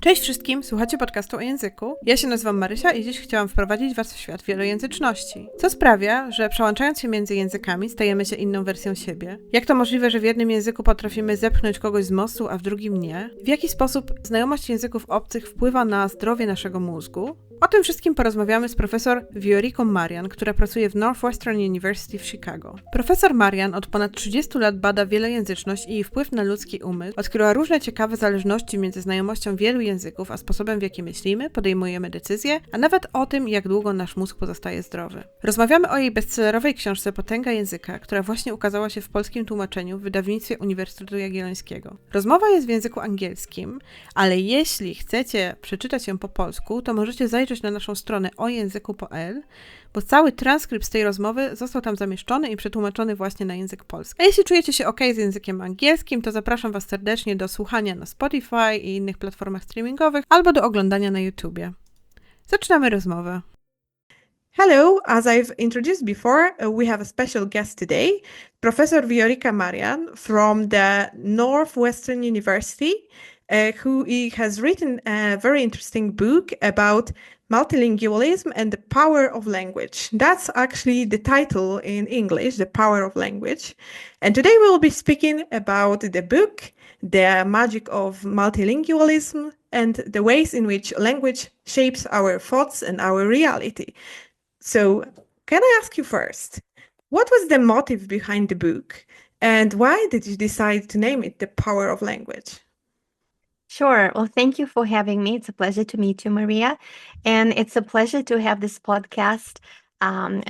Cześć wszystkim, słuchacie podcastu o języku. Ja się nazywam Marysia i dziś chciałam wprowadzić Was w świat wielojęzyczności. Co sprawia, że przełączając się między językami stajemy się inną wersją siebie? Jak to możliwe, że w jednym języku potrafimy zepchnąć kogoś z mostu, a w drugim nie? W jaki sposób znajomość języków obcych wpływa na zdrowie naszego mózgu? O tym wszystkim porozmawiamy z profesor Vioricą Marian, która pracuje w Northwestern University w Chicago. Profesor Marian od ponad 30 lat bada wielojęzyczność i jej wpływ na ludzki umysł, odkryła różne ciekawe zależności między znajomością wielu języków, a sposobem, w jaki myślimy, podejmujemy decyzje, a nawet o tym, jak długo nasz mózg pozostaje zdrowy. Rozmawiamy o jej bestsellerowej książce Potęga języka, która właśnie ukazała się w polskim tłumaczeniu w wydawnictwie Uniwersytetu Jagiellońskiego. Rozmowa jest w języku angielskim, ale jeśli chcecie przeczytać ją po polsku, to możecie zajrzeć na naszą stronę ojęzyku.pl, bo cały transkrypt z tej rozmowy został tam zamieszczony i przetłumaczony właśnie na język polski. A jeśli czujecie się ok z językiem angielskim, to zapraszam Was serdecznie do słuchania na Spotify i innych platformach streamingowych albo do oglądania na YouTubie. Zaczynamy rozmowę. Hello, as I've introduced before, we have a special guest today, Professor Viorica Marian from the Northwestern University, who has written a very interesting book about multilingualism and the power of language. That's actually the title in English, The Power of Language. And today we will be speaking about the book, the magic of multilingualism, and the ways in which language shapes our thoughts and our reality. So, can I ask you first, what was the motive behind the book, and why did you decide to name it The Power of Language? Sure. Well, thank you for having me. It's a pleasure to meet you, Maria. And it's a pleasure to have this podcast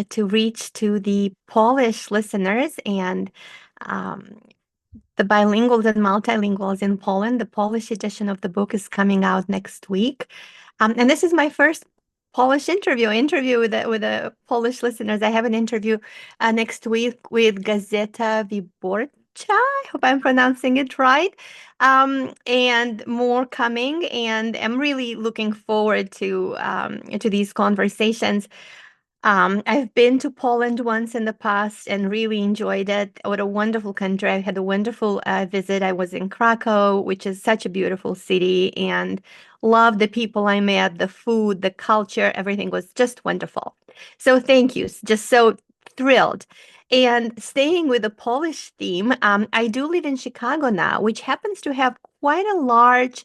to reach to the Polish listeners and the bilinguals and multilinguals in Poland. The Polish edition of the book is coming out next week. And this is my first Polish interview with the Polish listeners. I have an interview next week with Gazeta Wyborcza. I hope I'm pronouncing it right. And more coming. And I'm really looking forward to these conversations. I've been to Poland once in the past and really enjoyed it. What a wonderful country. I had a wonderful visit. I was in Krakow, which is such a beautiful city, and loved the people I met, the food, the culture, everything was just wonderful. So thank you. Just so thrilled. And staying with the Polish theme, I do live in Chicago now, which happens to have quite a large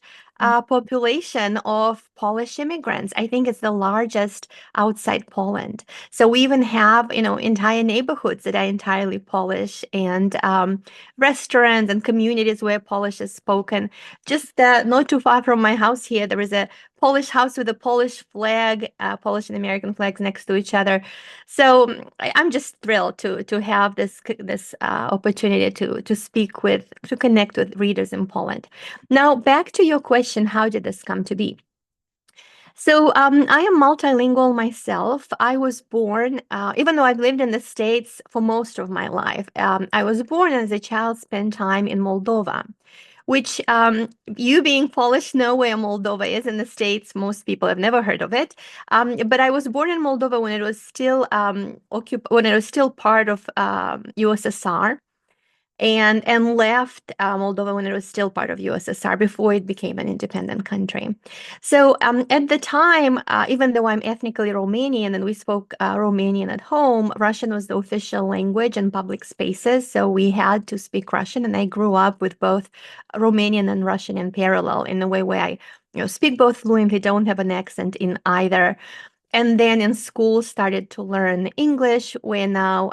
population of Polish immigrants. I think it's the largest outside Poland. So we even have, entire neighborhoods that are entirely Polish, and restaurants and communities where Polish is spoken. Just not too far from my house here, there is a Polish house with a Polish flag, Polish and American flags next to each other. So I'm just thrilled to have this opportunity to connect with readers in Poland. Now, back to your question, how did this come to be? So I am multilingual myself. I was born, even though I've lived in the States for most of my life, I was born as a child, spent time in Moldova, which you being Polish know where Moldova is in the States. Most people have never heard of it. But I was born in Moldova when it was still part of USSR. And left Moldova when it was still part of USSR before it became an independent country. So at the time, even though I'm ethnically Romanian and we spoke Romanian at home, Russian was the official language in public spaces. So we had to speak Russian, and I grew up with both Romanian and Russian in parallel in a way where I speak both fluently, don't have an accent in either. And then in school started to learn English, where now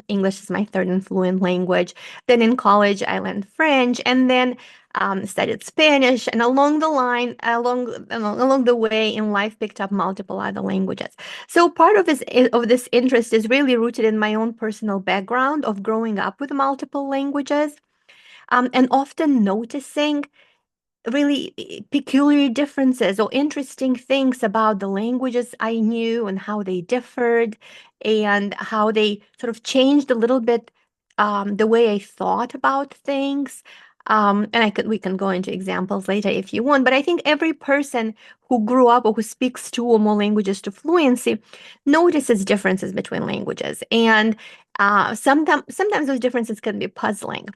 English is my third and fluent language. Then in college, I learned French, and then studied Spanish. And along the way in life, picked up multiple other languages. So part of this interest is really rooted in my own personal background of growing up with multiple languages, and often noticing really peculiar differences or interesting things about the languages I knew and how they differed and how they sort of changed a little bit the way I thought about things. And we can go into examples later if you want, but I think every person who grew up or who speaks two or more languages to fluency notices differences between languages. And sometimes those differences can be puzzling.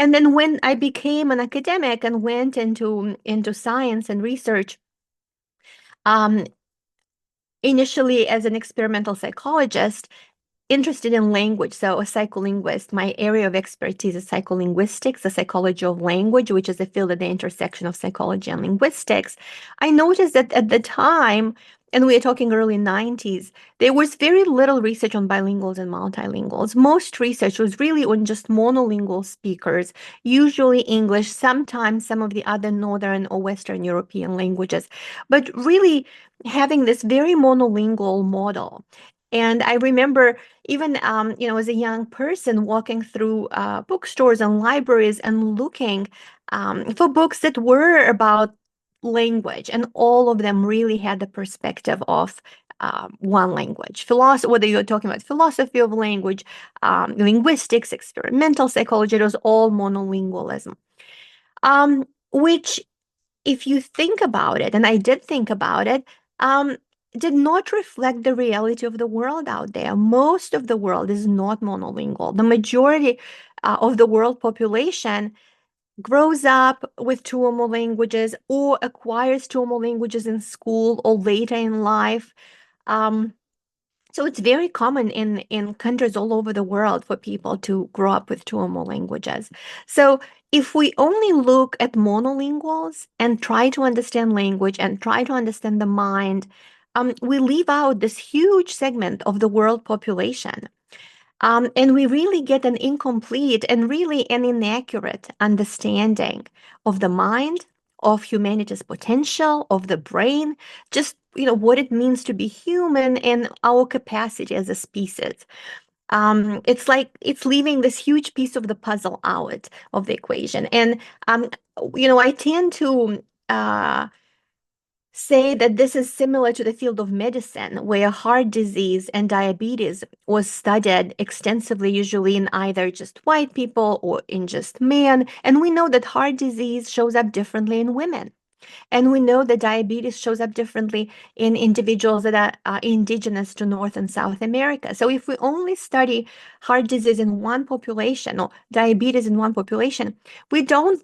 And then when I became an academic and went into science and research, um, initially as an experimental psychologist, interested in language, so a psycholinguist. My area of expertise is psycholinguistics, the psychology of language, which is a field at the intersection of psychology and linguistics. I noticed that at the time, and we are talking early 90s, there was very little research on bilinguals and multilinguals. Most research was really on just monolingual speakers, usually English, sometimes some of the other Northern or Western European languages, but really having this very monolingual model. And I remember even, as a young person walking through bookstores and libraries and looking for books that were about language, and all of them really had the perspective of one language. Philosophy, whether you're talking about philosophy of language, linguistics, experimental psychology, it was all monolingualism. Which, if you think about it, and I did think about it, did not reflect the reality of the world out there. Most of the world is not monolingual. The majority of the world population grows up with two or more languages or acquires two or more languages in school or later in life. So it's very common in countries all over the world for people to grow up with two or more languages. So if we only look at monolinguals and try to understand language and try to understand the mind, we leave out this huge segment of the world population. And we really get an incomplete and really an inaccurate understanding of the mind, of humanity's potential, of the brain, just what it means to be human and our capacity as a species. It's like it's leaving this huge piece of the puzzle out of the equation. And I tend to say that this is similar to the field of medicine, where heart disease and diabetes was studied extensively, usually in either just white people or in just men. And we know that heart disease shows up differently in women. And we know that diabetes shows up differently in individuals that are indigenous to North and South America. So if we only study heart disease in one population or diabetes in one population, we don't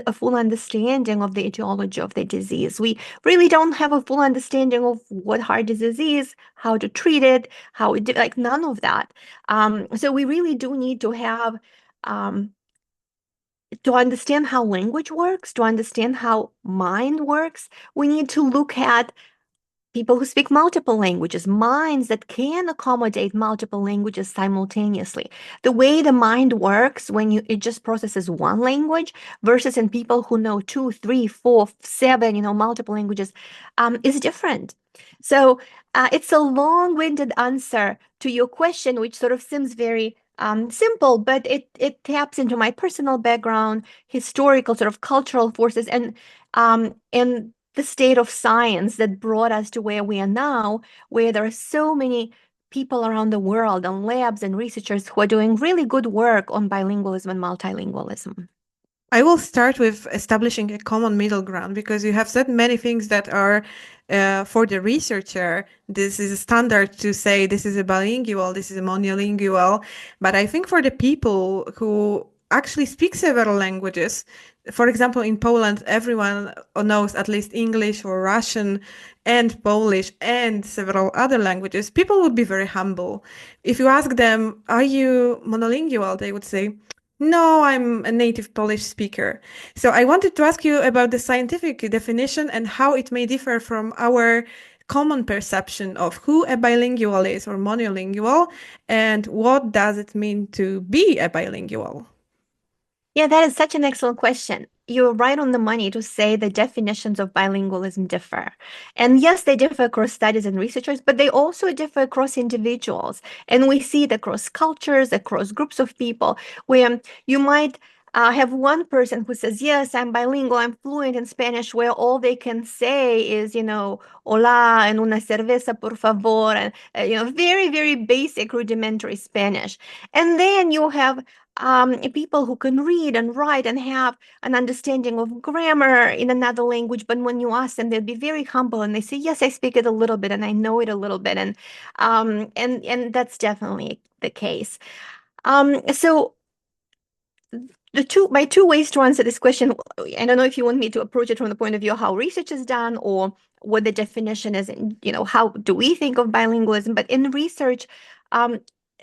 a full understanding of the etiology of the disease. We really don't have a full understanding of what heart disease is, how to treat it, like none of that. So we really do need to have to understand how language works, to understand how mind works, we need to look at people who speak multiple languages, minds that can accommodate multiple languages simultaneously. The way the mind works when it just processes one language versus in people who know 2, 3, 4, 7, multiple languages is different. So it's a long-winded answer to your question, which sort of seems very simple, but it taps into my personal background, historical sort of cultural forces, and the state of science that brought us to where we are now, where there are so many people around the world and labs and researchers who are doing really good work on bilingualism and multilingualism. I will start with establishing a common middle ground, because you have said many things that are, for the researcher, this is a standard to say this is a bilingual, this is a monolingual. But I think for the people who actually speak several languages, for example, in Poland, everyone knows at least English or Russian and Polish and several other languages. People would be very humble. If you ask them, are you monolingual? They would say, no, I'm a native Polish speaker. So I wanted to ask you about the scientific definition and how it may differ from our common perception of who a bilingual is or monolingual, and what does it mean to be a bilingual? Yeah, that is such an excellent question. You're right on the money to say the definitions of bilingualism differ. And yes, they differ across studies and researchers, but they also differ across individuals. And we see it across cultures, across groups of people, where you might have one person who says, yes, I'm bilingual, I'm fluent in Spanish, where all they can say is, hola, en una cerveza, por favor, and, very, very basic rudimentary Spanish. And then you have people who can read and write and have an understanding of grammar in another language, but when you ask them, they'll be very humble and they say, "Yes, I speak it a little bit and I know it a little bit," and that's definitely the case. So my two ways to answer this question. I don't know if you want me to approach it from the point of view of how research is done or what the definition is, and how do we think of bilingualism. But in research,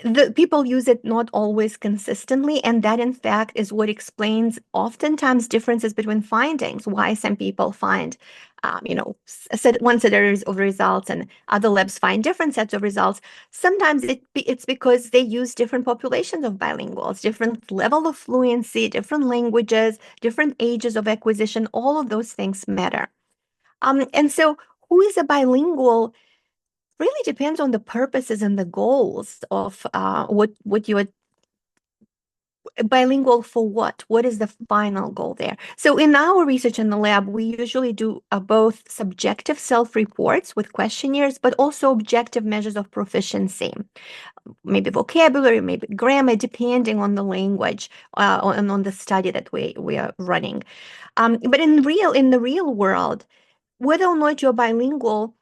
the people use it not always consistently, and that in fact is what explains oftentimes differences between findings. Why some people find one set of results and other labs find different sets of results. Sometimes it's because they use different populations of bilinguals, different level of fluency, different languages, different ages of acquisition. All of those things matter. And so who is a bilingual really depends on the purposes and the goals of what you're bilingual for. What is the final goal there? So in our research in the lab, we usually do both subjective self-reports with questionnaires, but also objective measures of proficiency, maybe vocabulary, maybe grammar, depending on the language and on the study that we are running. But in the real world, whether or not you're bilingual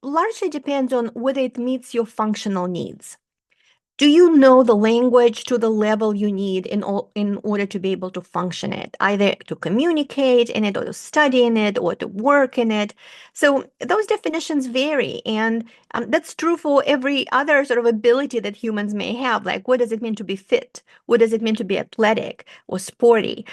largely depends on whether it meets your functional needs. Do you know the language to the level you need in order to be able to function it, either to communicate in it or to study in it or to work in it? So those definitions vary, and that's true for every other sort of ability that humans may have. Like, what does it mean to be fit? What does it mean to be athletic or sporty?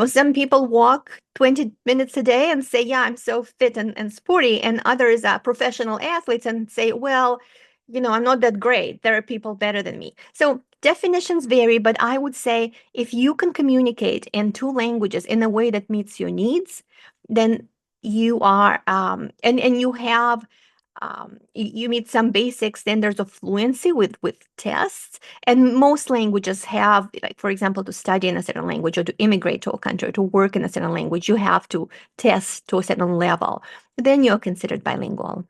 Some people walk 20 minutes a day and say, yeah, I'm so fit and sporty, and others are professional athletes and say, well, I'm not that great. There are people better than me. So definitions vary, but I would say if you can communicate in two languages in a way that meets your needs, then you are, and you have, you meet some basic standards of fluency with tests. And most languages have, like, for example, to study in a certain language or to immigrate to a country or to work in a certain language, you have to test to a certain level. Then you're considered bilingual.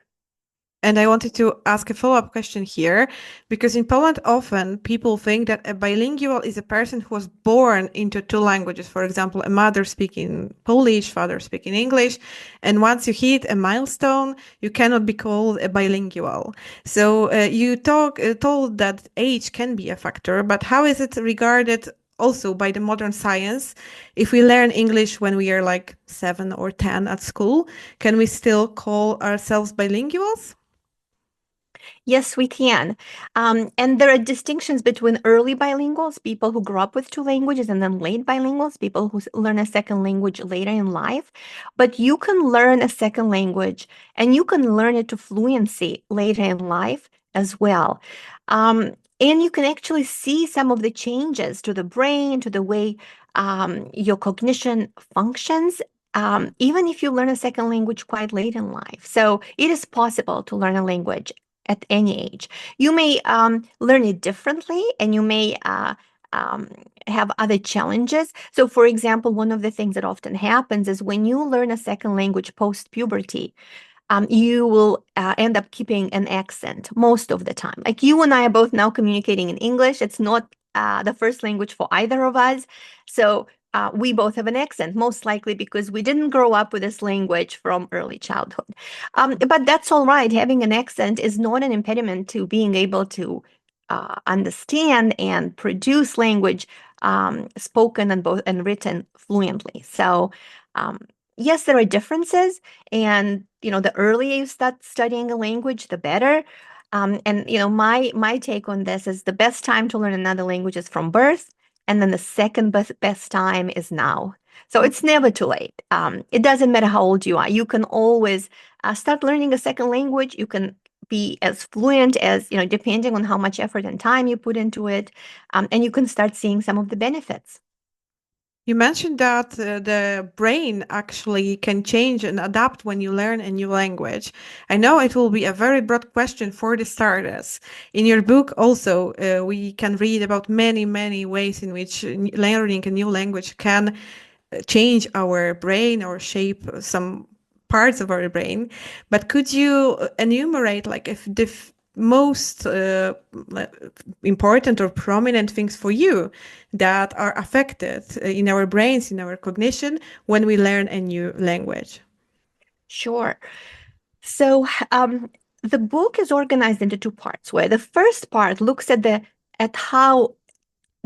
And I wanted to ask a follow-up question here, because in Poland, often people think that a bilingual is a person who was born into two languages. For example, a mother speaking Polish, father speaking English. And once you hit a milestone, you cannot be called a bilingual. So you told that age can be a factor, but how is it regarded also by the modern science? If we learn English when we are like 7 or 10 at school, can we still call ourselves bilinguals? Yes, we can. And there are distinctions between early bilinguals, people who grew up with two languages, and then late bilinguals, people who learn a second language later in life. But you can learn a second language and you can learn it to fluency later in life as well. And you can actually see some of the changes to the brain, to the way your cognition functions, even if you learn a second language quite late in life. So it is possible to learn a language at any age. You may learn it differently, and you may have other challenges. So, for example, one of the things that often happens is when you learn a second language post-puberty, you will end up keeping an accent most of the time. Like you and I are both now communicating in English. It's not the first language for either of us. So we both have an accent, most likely because we didn't grow up with this language from early childhood. But that's all right. Having an accent is not an impediment to being able to understand and produce language spoken and written fluently. So yes, there are differences, and the earlier you start studying a language, the better. And my take on this is the best time to learn another language is from birth, and then the second best time is now. So it's never too late. It doesn't matter how old you are. You can always start learning a second language. You can be as fluent as, depending on how much effort and time you put into it. And you can start seeing some of the benefits. You mentioned that the brain actually can change and adapt when you learn a new language. I know it will be a very broad question for the starters. In your book also, we can read about many, many ways in which learning a new language can change our brain or shape some parts of our brain. But could you enumerate like if the most important or prominent things for you that are affected in our brains, in our cognition, when we learn a new language? Sure. So the book is organized into two parts, where the first part looks at how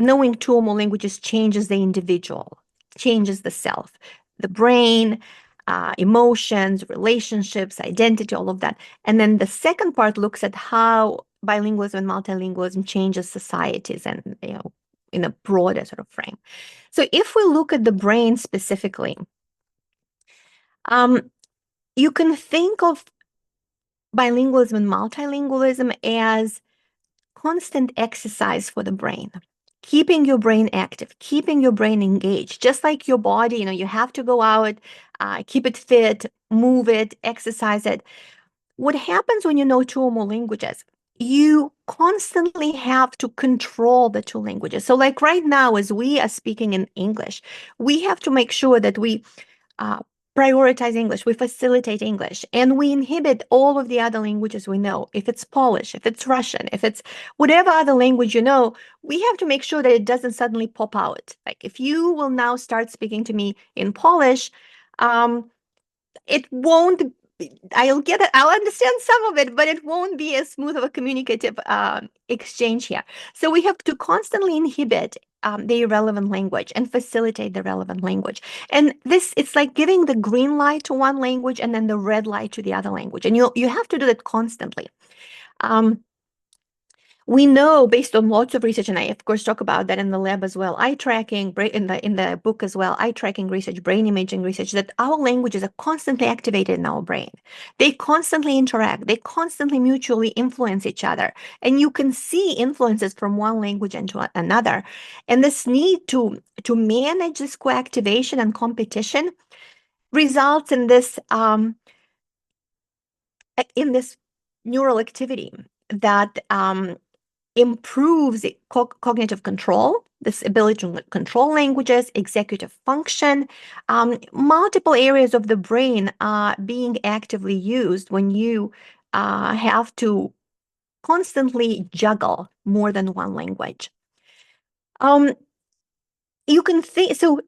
knowing two or more languages changes the individual, changes the self, the brain, emotions, relationships, identity, all of that. And then the second part looks at how bilingualism and multilingualism changes societies and, in a broader sort of frame. So if we look at the brain specifically, you can think of bilingualism and multilingualism as constant exercise for the brain, keeping your brain active, keeping your brain engaged, just like your body, you have to go out, keep it fit, move it, exercise it. What happens when you know two or more languages? You constantly have to control the two languages. So like right now, as we are speaking in English, we have to make sure that we prioritize English, we facilitate English, and we inhibit all of the other languages we know. If it's Polish, if it's Russian, if it's whatever other language you know, we have to make sure that it doesn't suddenly pop out. Like if you will now start speaking to me in Polish, it won't, I'll get it, I'll understand some of it, but it won't be as smooth of a communicative exchange here. So we have to constantly inhibit the irrelevant language and facilitate the relevant language. And this, it's like giving the green light to one language and then the red light to the other language. And you have to do that constantly. We know based on lots of research, and I of course talk about that in the lab as well, eye tracking, in the book as well, eye tracking research, brain imaging research, that our languages are constantly activated in our brain. They constantly interact, they constantly mutually influence each other. And you can see influences from one language into another. And this need to manage this co-activation and competition results in this neural activity that improves cognitive control, this ability to control languages, executive function. Multiple areas of the brain are being actively used when you have to constantly juggle more than one language. You can think, so,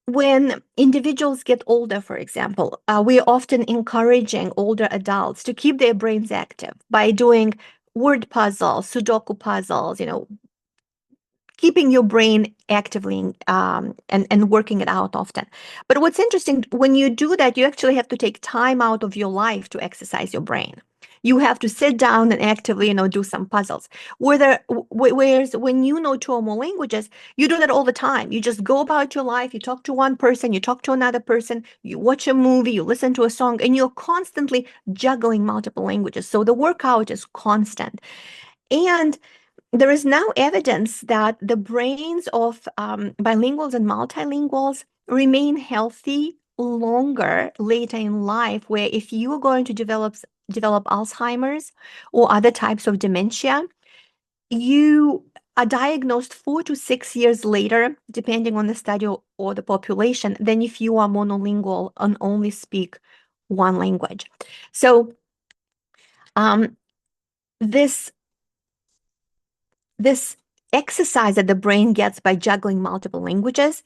when individuals get older, for example, we're often encouraging older adults to keep their brains active by doing word puzzles, Sudoku puzzles, keeping your brain actively and working it out often. But what's interesting, when you do that, you actually have to take time out of your life to exercise your brain. You have to sit down and actively, do some puzzles. Whereas when you know two or more languages, you do that all the time. You just go about your life, you talk to one person, you talk to another person, you watch a movie, you listen to a song, and you're constantly juggling multiple languages. So the workout is constant. And there is now evidence that the brains of bilinguals and multilinguals remain healthy longer later in life, where if you are going to develop Alzheimer's or other types of dementia, you are diagnosed 4 to 6 years later, depending on the study or the population, than if you are monolingual and only speak one language. So this exercise that the brain gets by juggling multiple languages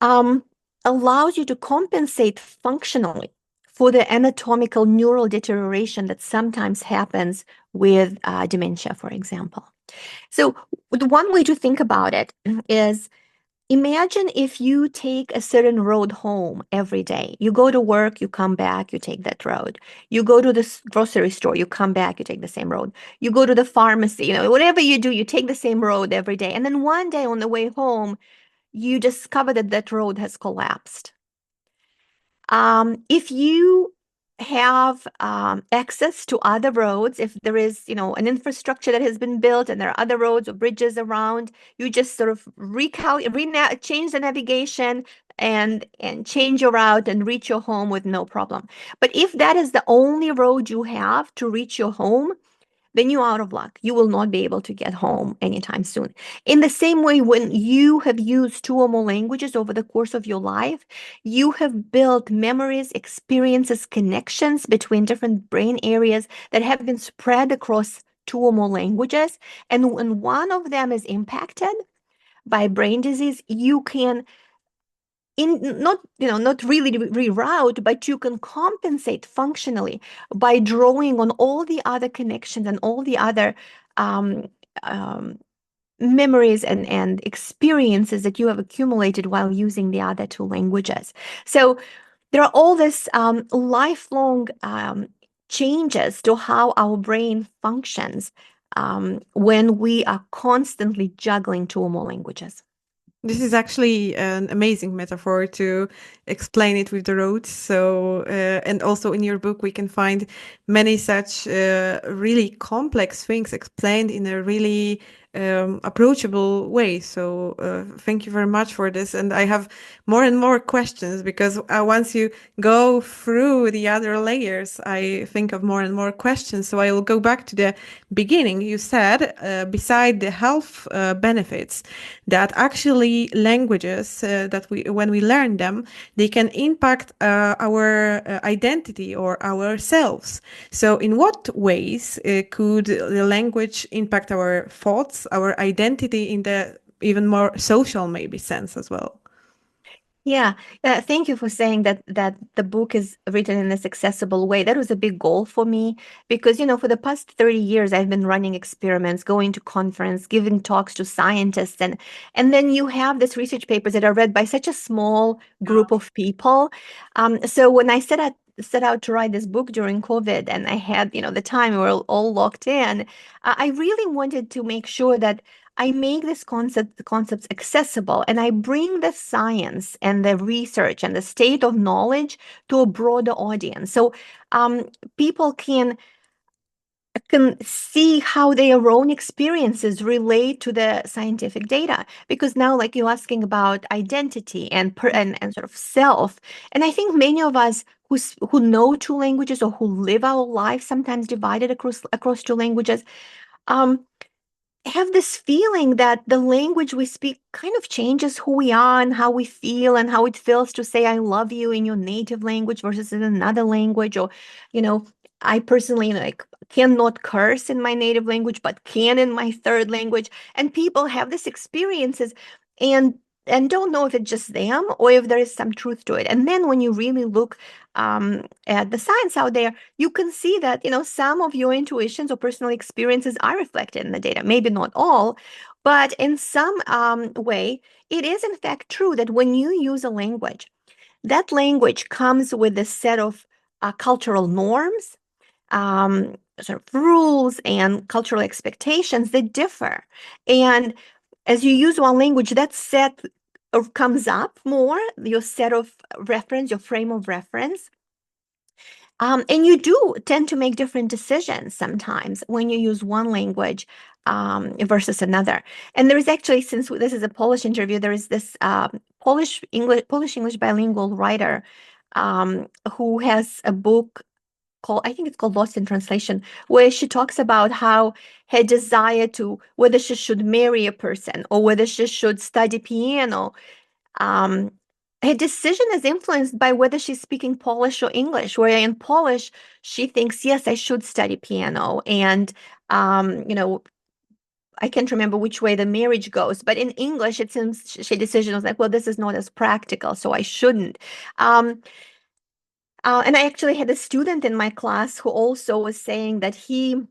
allows you to compensate functionally for the anatomical neural deterioration that sometimes happens with dementia, for example. So the one way to think about it is, imagine if you take a certain road home every day. You go to work, you come back, you take that road. You go to the grocery store, you come back, you take the same road. You go to the pharmacy, whatever you do, you take the same road every day. And then one day on the way home, you discover that that road has collapsed. If you have access to other roads, if there is, an infrastructure that has been built and there are other roads or bridges around, you just sort of change the navigation and change your route and reach your home with no problem. But if that is the only road you have to reach your home, then you're out of luck. You will not be able to get home anytime soon. In the same way, when you have used two or more languages over the course of your life, you have built memories, experiences, connections between different brain areas that have been spread across two or more languages. And when one of them is impacted by brain disease, you can not really reroute, but you can compensate functionally by drawing on all the other connections and all the other memories and experiences that you have accumulated while using the other two languages. So there are all this lifelong changes to how our brain functions when we are constantly juggling two or more languages. This is actually an amazing metaphor to explain it with the roads. So, and also in your book, we can find many such really complex things explained in a really approachable way. So thank you very much for this. And I have more and more questions because once you go through the other layers, I think of more and more questions. So I will go back to the beginning. You said, beside the health benefits, that actually languages that when we learn them, they can impact our identity or ourselves. So in what ways could the language impact our thoughts, our identity in the even more social maybe sense as well? Yeah, thank you for saying that the book is written in this accessible way. That was a big goal for me because, for the past 30 years, I've been running experiments, going to conference, giving talks to scientists, and then you have these research papers that are read by such a small group of people. So when I set out to write this book during COVID, and I had, the time we were all locked in, I really wanted to make sure that I make these concepts accessible, and I bring the science and the research and the state of knowledge to a broader audience. So people can see how their own experiences relate to the scientific data. Because now, like you're asking about identity and sort of self, and I think many of us who know two languages or who live our life sometimes divided across two languages, have this feeling that the language we speak kind of changes who we are and how we feel and how it feels to say I love you in your native language versus in another language. Or, I personally cannot curse in my native language, but can in my third language. And people have these experiences and don't know if it's just them or if there is some truth to it. And then when you really look at the science out there, you can see that, some of your intuitions or personal experiences are reflected in the data. Maybe not all, but in some way, it is in fact true that when you use a language, that language comes with a set of cultural norms, sort of rules and cultural expectations that differ. And as you use one language, that set comes up more, your set of reference, your frame of reference. And you do tend to make different decisions sometimes when you use one language versus another. And there is actually, since this is a Polish interview, there is this Polish English bilingual writer who has a book called, I think it's called Lost in Translation, where she talks about how her desire to whether she should marry a person or whether she should study piano. Her decision is influenced by whether she's speaking Polish or English, where in Polish, she thinks, yes, I should study piano. And, I can't remember which way the marriage goes, but in English, it seems her decision was like, well, this is not as practical, so I shouldn't. And I actually had a student in my class who also was saying that he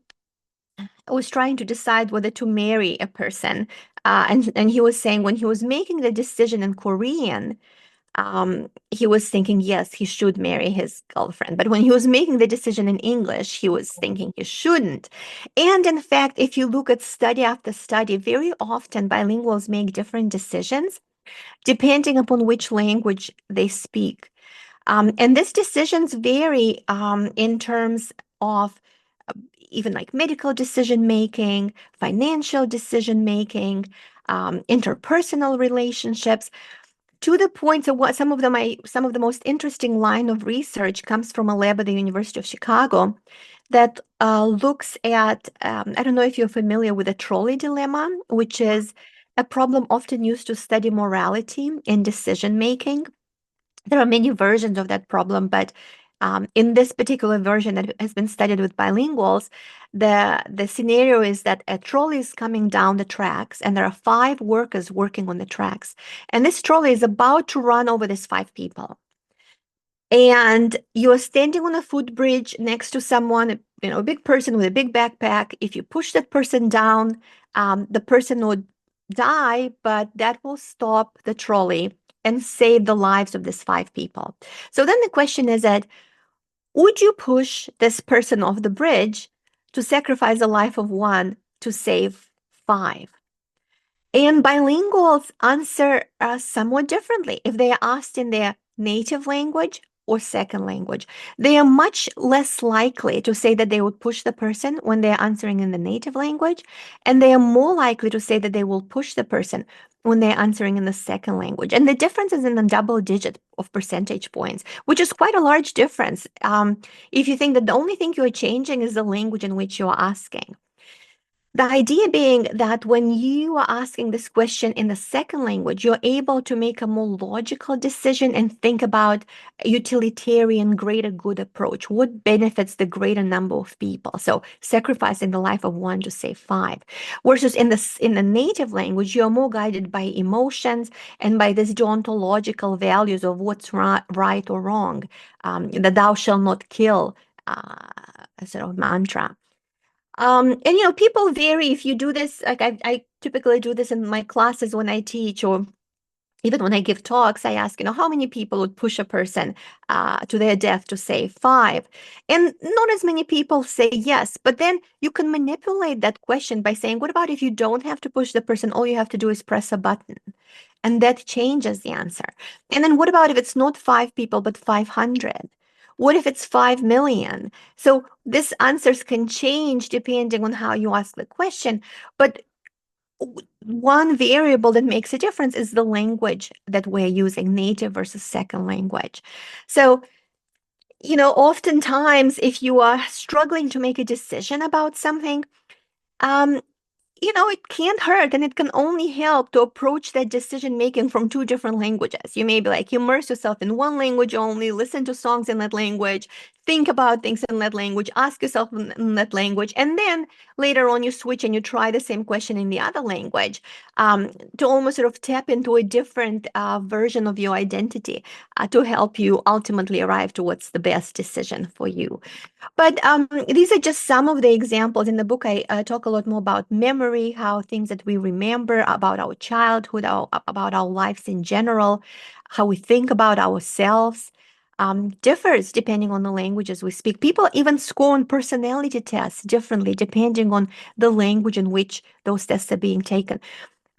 was trying to decide whether to marry a person. And he was saying when he was making the decision in Korean, he was thinking, yes, he should marry his girlfriend. But when he was making the decision in English, he was thinking he shouldn't. And in fact, if you look at study after study, very often bilinguals make different decisions depending upon which language they speak. And these decisions vary in terms of even like medical decision making, financial decision making, interpersonal relationships, to the point of what some of the most interesting line of research comes from a lab at the University of Chicago that looks at, I don't know if you're familiar with the trolley dilemma, which is a problem often used to study morality and decision making. There are many versions of that problem, but in this particular version that has been studied with bilinguals, the scenario is that a trolley is coming down the tracks, and there are 5 workers working on the tracks. And this trolley is about to run over these 5 people. And you are standing on a footbridge next to someone a big person with a big backpack. If you push that person down, the person would die, but that will stop the trolley and save the lives of these 5 people. So then the question is that, would you push this person off the bridge to sacrifice the life of 1 to save 5? And bilinguals answer somewhat differently. If they are asked in their native language or second language, they are much less likely to say that they would push the person when they are answering in the native language, and they are more likely to say that they will push the person when they're answering in the second language. And the difference is in the double digit of percentage points, which is quite a large difference. If you think that the only thing you're changing is the language in which you're asking. The idea being that when you are asking this question in the second language, you're able to make a more logical decision and think about a utilitarian, greater good approach. What benefits the greater number of people? So sacrificing the life of 1 to save 5. Versus in the native language, you're more guided by emotions and by these deontological values of what's right or wrong. The thou shalt not kill sort of mantra. And people vary. If you do this, like I typically do this in my classes when I teach, or even when I give talks, I ask, how many people would push a person to their death to save 5? And not as many people say yes, but then you can manipulate that question by saying, what about if you don't have to push the person? All you have to do is press a button. And that changes the answer. And then what about if it's not 5 people, but 500? What if it's 5 million? So these answers can change depending on how you ask the question. But one variable that makes a difference is the language that we're using, native versus second language. So, oftentimes if you are struggling to make a decision about something, it can't hurt, and it can only help to approach that decision making from 2 different languages. You may be like, immerse yourself in one language only, listen to songs in that language, think about things in that language, ask yourself in that language, and then later on you switch and you try the same question in the other language, to almost sort of tap into a different version of your identity to help you ultimately arrive to what's the best decision for you. But these are just some of the examples. In the book, I talk a lot more about memory, how things that we remember about our childhood, about our lives in general, how we think about ourselves, differs depending on the languages we speak. People even score on personality tests differently depending on the language in which those tests are being taken.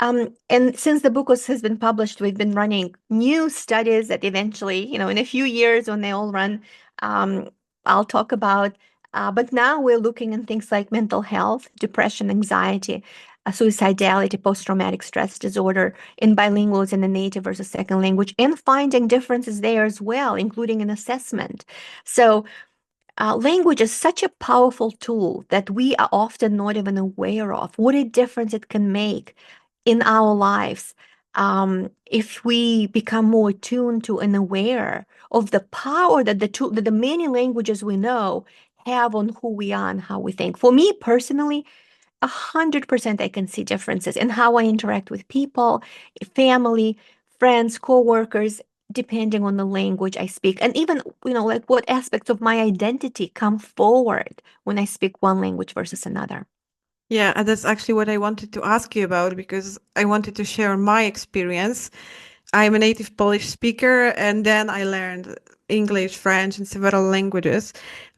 And since the book has been published, we've been running new studies that eventually, in a few years when they all run, I'll talk about. But now we're looking at things like mental health, depression, anxiety, suicidality, post-traumatic stress disorder in bilinguals in the native versus second language, and finding differences there as well, including an assessment. So language is such a powerful tool that we are often not even aware of what a difference it can make in our lives if we become more attuned to and aware of the power that the many languages we know have on who we are and how we think. For me personally, 100% I can see differences in how I interact with people, family, friends, co-workers, depending on the language I speak. And even, like what aspects of my identity come forward when I speak one language versus another. Yeah, and that's actually what I wanted to ask you about, because I wanted to share my experience. I'm a native Polish speaker, and then I learned English, French, and several languages.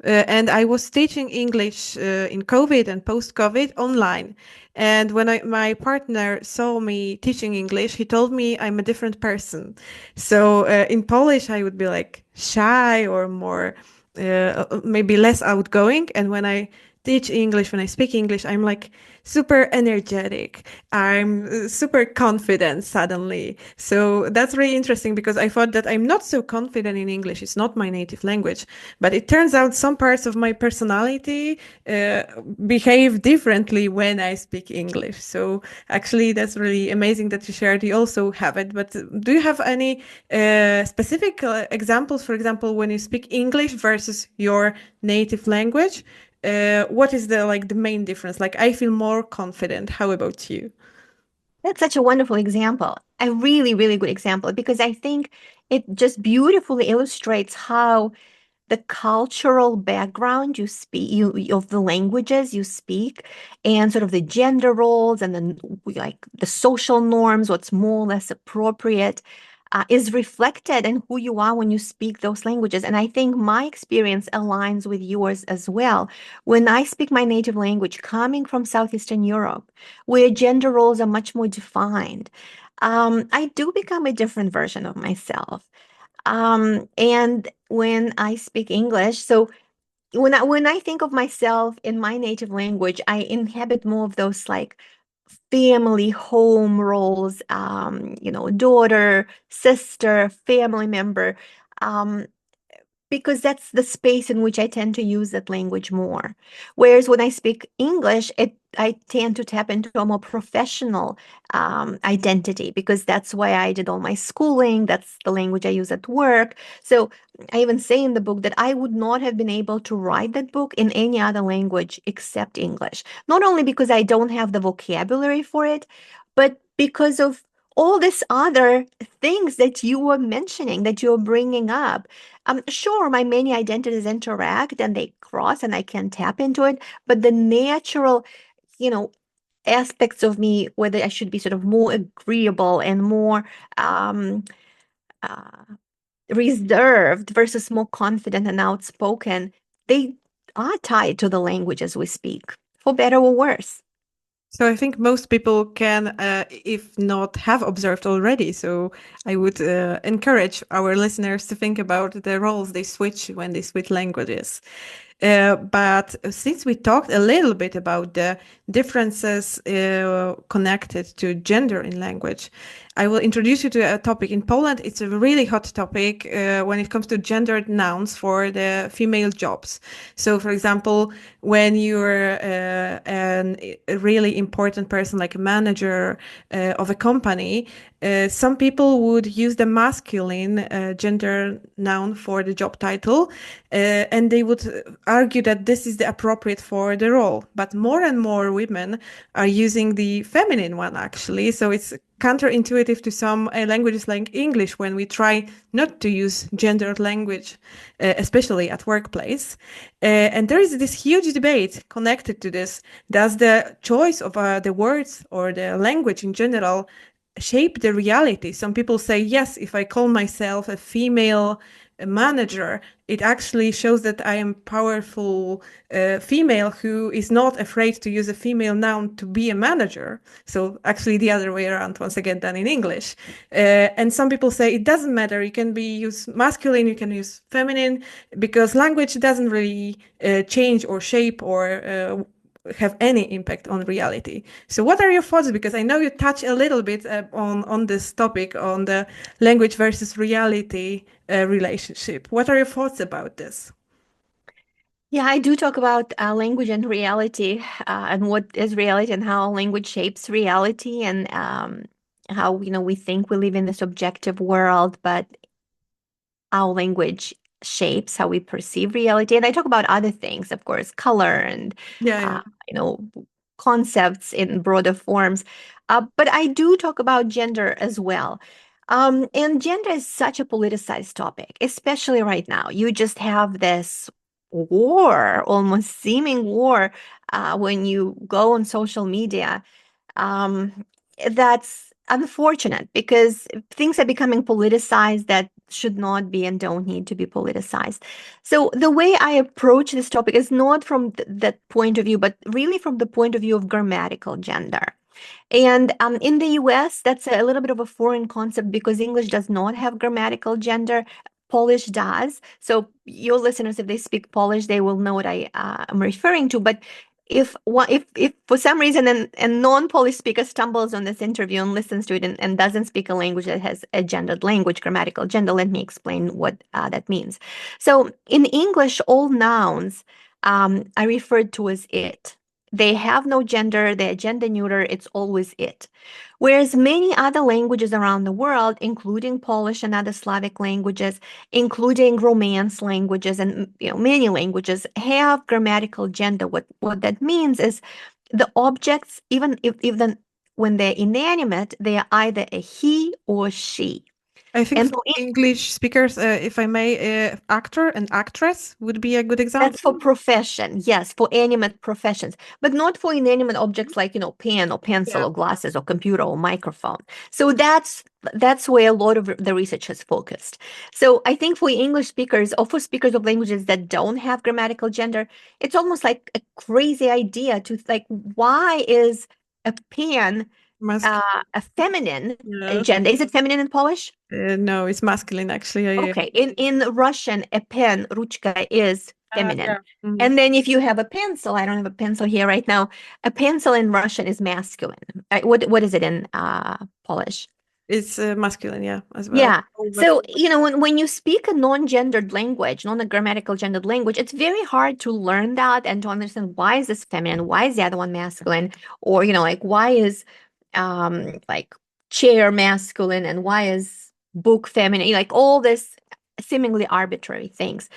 And I was teaching English in COVID and post-COVID online. And when my partner saw me teaching English, he told me I'm a different person. So in Polish, I would be like shy or more, maybe less outgoing. And when I teach English, when I speak English, I'm like super energetic. I'm super confident suddenly. So that's really interesting, because I thought that I'm not so confident in English. It's not my native language. But it turns out some parts of my personality behave differently when I speak English. So actually, that's really amazing that you shared. You also have it. But do you have any specific examples, for example, when you speak English versus your native language? What is the main difference? Like, I feel more confident. How about you? That's such a wonderful example, a really, really good example, because I think it just beautifully illustrates how the cultural background you speak, of the languages you speak, and sort of the gender roles, and then like the social norms, what's more or less appropriate, is reflected in who you are when you speak those languages. And I think my experience aligns with yours as well. When I speak my native language, coming from Southeastern Europe, where gender roles are much more defined, I do become a different version of myself. And when I speak English, so when I think of myself in my native language, I inhabit more of those like family home roles, daughter, sister, family member. Um, because that's the space in which I tend to use that language more. Whereas when I speak English, I tend to tap into a more professional identity, because that's why I did all my schooling. That's the language I use at work. So I even say in the book that I would not have been able to write that book in any other language except English. Not only because I don't have the vocabulary for it, but because of all these other things that you were mentioning, that you're bringing up. Sure, my many identities interact and they cross and I can tap into it, but the natural, you know, aspects of me, whether I should be sort of more agreeable and more uh, reserved versus more confident and outspoken, they are tied to the languages we speak, for better or worse. So I think most people can, if not have observed already. So I would encourage our listeners to think about the roles they switch when they switch languages. But since we talked a little bit about the differences connected to gender in language, I will introduce you to a topic. In Poland, it's a really hot topic when it comes to gendered nouns for the female jobs. So, for example, when you're a really important person, like a manager of a company, some people would use the masculine gender noun for the job title, and they would argue that this is the appropriate for the role. But more and more women are using the feminine one, actually. So it's counterintuitive to some languages like English when we try not to use gendered language, especially at workplace. And there is this huge debate connected to this. Does the choice of the words or the language in general shape the reality? Some people say, yes, if I call myself a female manager, it actually shows that I am powerful female who is not afraid to use a female noun to be a manager. So actually the other way around, once again, than in English. And some people say it doesn't matter. You can use masculine, you can use feminine, because language doesn't really change or shape or have any impact on reality. So what are your thoughts? Because I know you touch a little bit on this topic, on the language versus reality relationship. What are your thoughts about this? Yeah, I do talk about language and reality, and what is reality and how language shapes reality, and how we think we live in this objective world, but our language shapes how we perceive reality. And I talk about other things, of course, color and Yeah. concepts in broader forms. But I do talk about gender as well. And gender is such a politicized topic, especially right now. You just have this war, almost seeming war, when you go on social media. That's unfortunate, because things are becoming politicized that should not be and don't need to be politicized. So the way I approach this topic is not from that point of view, but really from the point of view of grammatical gender. And in the US, that's a little bit of a foreign concept, because English does not have grammatical gender. Polish does. So your listeners, if they speak Polish, they will know what I am referring to. But if for some reason a non-Polish speaker stumbles on this interview and listens to it and doesn't speak a language that has a gendered language, grammatical gender, let me explain what that means. So in English, all nouns are referred to as it. They have no gender, they're gender neuter, it's always it. Whereas many other languages around the world, including Polish and other Slavic languages, including Romance languages, and many languages, have grammatical gender. What that means is the objects, even when they're inanimate, they are either a he or she. I think And for English speakers, if I may, actor and actress would be a good example. that's for profession, yes, for animate professions, but not for inanimate objects like, pen or pencil or glasses or computer or microphone. So that's where a lot of the research has focused. So I think for English speakers or for speakers of languages that don't have grammatical gender, it's almost like a crazy idea to like, why is a pen a feminine gender? Is it feminine in Polish? No, it's masculine actually. Okay, in Russian, a pen, ruchka, is feminine. Mhm. And then if you have a pencil, I don't have a pencil here right now, a pencil in Russian is masculine. What is it in Polish? It's masculine, yeah, as well. Yeah. So, when you speak a non-gendered language, non-grammatical gendered language, it's very hard to learn that and to understand why is this feminine, why is the other one masculine, or, like why is like chair masculine and why is book feminine, like all this seemingly arbitrary things.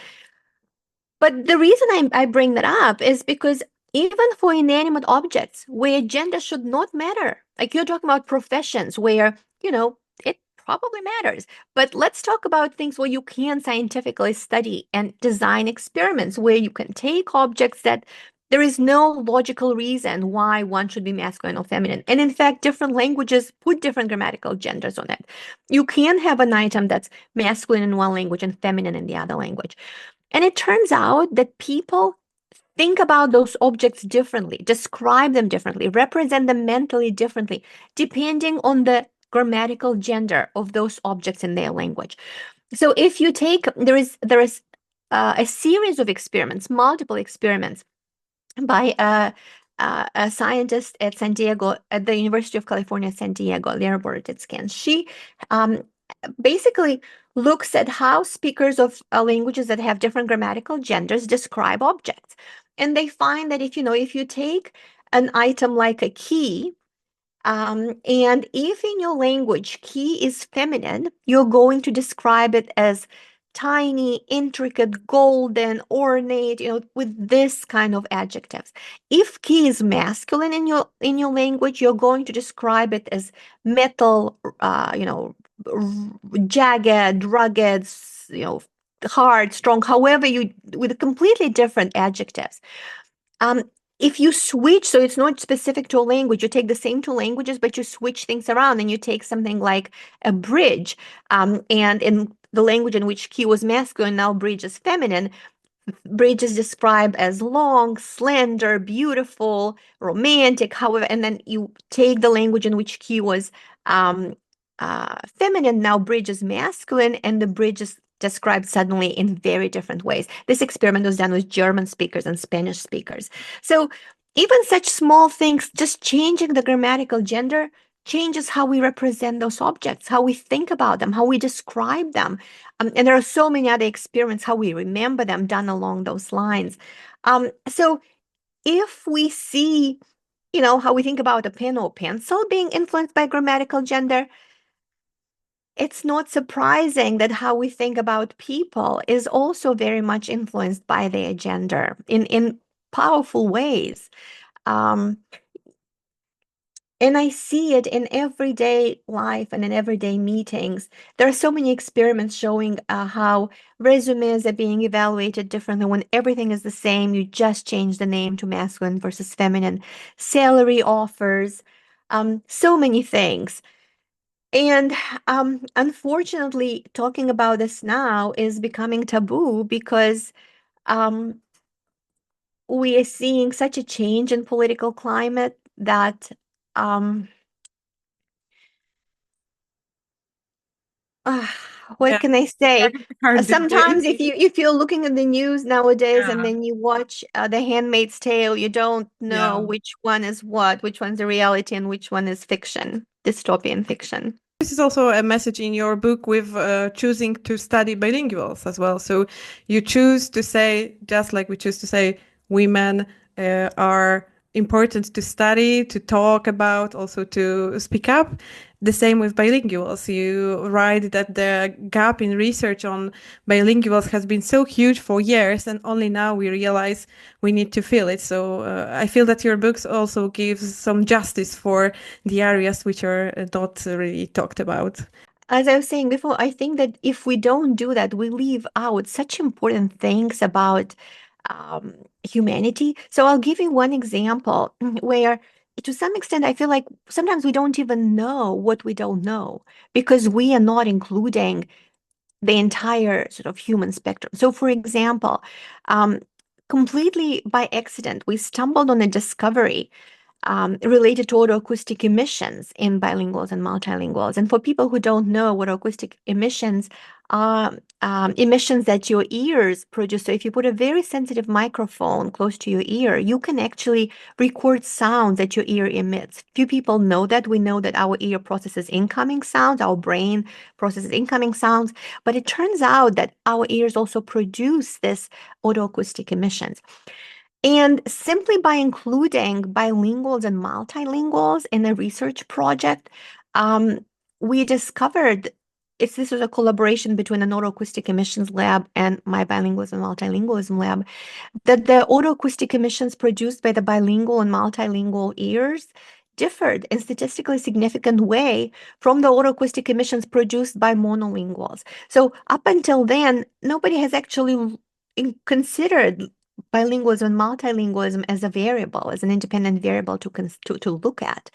But the reason I bring that up is because even for inanimate objects where gender should not matter, like you're talking about professions where, it probably matters. But let's talk about things where you can scientifically study and design experiments where you can take objects that there is no logical reason why one should be masculine or feminine. And in fact, different languages put different grammatical genders on it. You can have an item that's masculine in one language and feminine in the other language. And it turns out that people think about those objects differently, describe them differently, represent them mentally differently, depending on the grammatical gender of those objects in their language. So if you take, there is a series of experiments, multiple experiments by a scientist at San Diego, at the University of California, San Diego, Viorica. She basically looks at how speakers of languages that have different grammatical genders describe objects. And they find that if you take an item like a key, and if in your language key is feminine, you're going to describe it as tiny, intricate, golden, ornate, with this kind of adjectives. If key is masculine in your language, you're going to describe it as metal, jagged, rugged, hard, strong, however with completely different adjectives. If you switch, so it's not specific to a language, you take the same two languages, but you switch things around and you take something like a bridge, and in the language in which key was masculine, now bridge is feminine. Bridge is described as long, slender, beautiful, romantic, however, and then you take the language in which key was feminine, now bridge is masculine, and the bridge is described suddenly in very different ways. This experiment was done with German speakers and Spanish speakers. So even such small things, just changing the grammatical gender, changes how we represent those objects, how we think about them, how we describe them. And there are so many other experiments, how we remember them, done along those lines. So if we see, how we think about a pen or pencil being influenced by grammatical gender, it's not surprising that how we think about people is also very much influenced by their gender in powerful ways. And I see it in everyday life and in everyday meetings. There are so many experiments showing how resumes are being evaluated differently when everything is the same. You just change the name to masculine versus feminine. Salary offers, so many things. And unfortunately, talking about this now is becoming taboo because we are seeing such a change in political climate that what can I say? Sometimes if you're looking at the news nowadays and then you watch The Handmaid's Tale, you don't know which one is what, which one's a reality and which one is fiction, dystopian fiction. This is also a message in your book with choosing to study bilinguals as well. So you choose to say, just like we choose to say, women are important to study, to talk about, also to speak up. The same with bilinguals. You write that the gap in research on bilinguals has been so huge for years, and only now we realize we need to fill it. So I feel that your books also gives some justice for the areas which are not really talked about. as I was saying before, I think that if we don't do that, we leave out such important things about humanity. So I'll give you one example where, to some extent, I feel like sometimes we don't even know what we don't know because we are not including the entire sort of human spectrum. So, for example, completely by accident, we stumbled on a discovery related to autoacoustic emissions in bilinguals and multilinguals. And for people who don't know what acoustic emissions are, emissions that your ears produce. So if you put a very sensitive microphone close to your ear, you can actually record sounds that your ear emits. Few people know that. We know that our ear processes incoming sounds, our brain processes incoming sounds, but it turns out that our ears also produce this autoacoustic emissions. And simply by including bilinguals and multilinguals in a research project, we discovered this was a collaboration between an autoacoustic emissions lab and my bilingualism and multilingualism lab, that the autoacoustic emissions produced by the bilingual and multilingual ears differed in statistically significant way from the autoacoustic emissions produced by monolinguals. So up until then, nobody has actually considered bilingualism and multilingualism as a variable, as an independent variable to look at.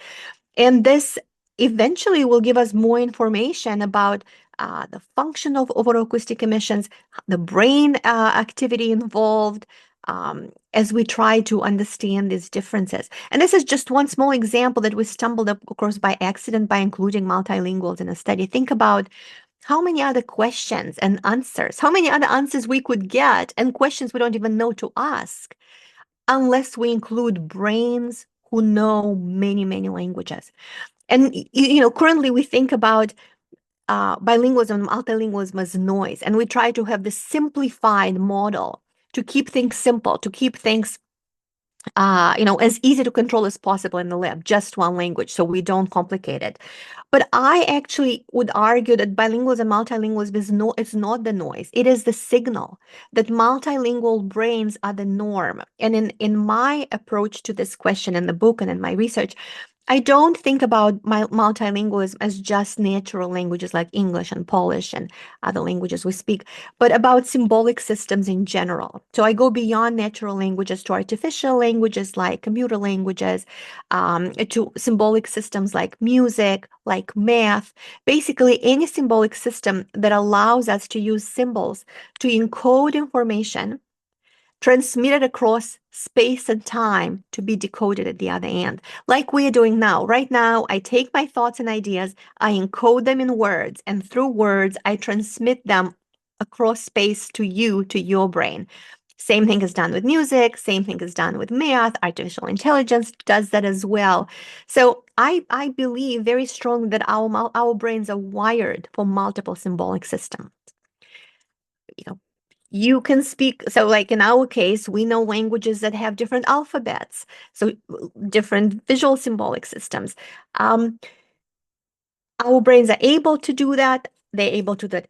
And this eventually will give us more information about the function of autoacoustic emissions, the brain activity involved, as we try to understand these differences. And this is just one small example that we stumbled across by accident by including multilinguals in a study. Think about how many other questions and answers, how many other answers we could get and questions we don't even know to ask unless we include brains who know many, many languages. And, currently we think about bilingualism and multilingualism as noise, and we try to have the simplified model to keep things simple, to keep things as easy to control as possible in the lab, just one language, so we don't complicate it. But I actually would argue that bilingualism and multilingualism it's not the noise. It is the signal that multilingual brains are the norm. And in my approach to this question in the book and in my research, I don't think about multilingualism as just natural languages like English and Polish and other languages we speak, but about symbolic systems in general. So I go beyond natural languages to artificial languages like computer languages, to symbolic systems like music, like math, basically any symbolic system that allows us to use symbols to encode information transmitted across space and time to be decoded at the other end, like we are doing now. Right now, I take my thoughts and ideas, I encode them in words, and through words, I transmit them across space to you, to your brain. Same thing is done with music, same thing is done with math, artificial intelligence does that as well. So I believe very strongly that our brains are wired for multiple symbolic systems. You can speak, so like in our case, we know languages that have different alphabets, so different visual symbolic systems. Our brains are able to do that. They're able to do that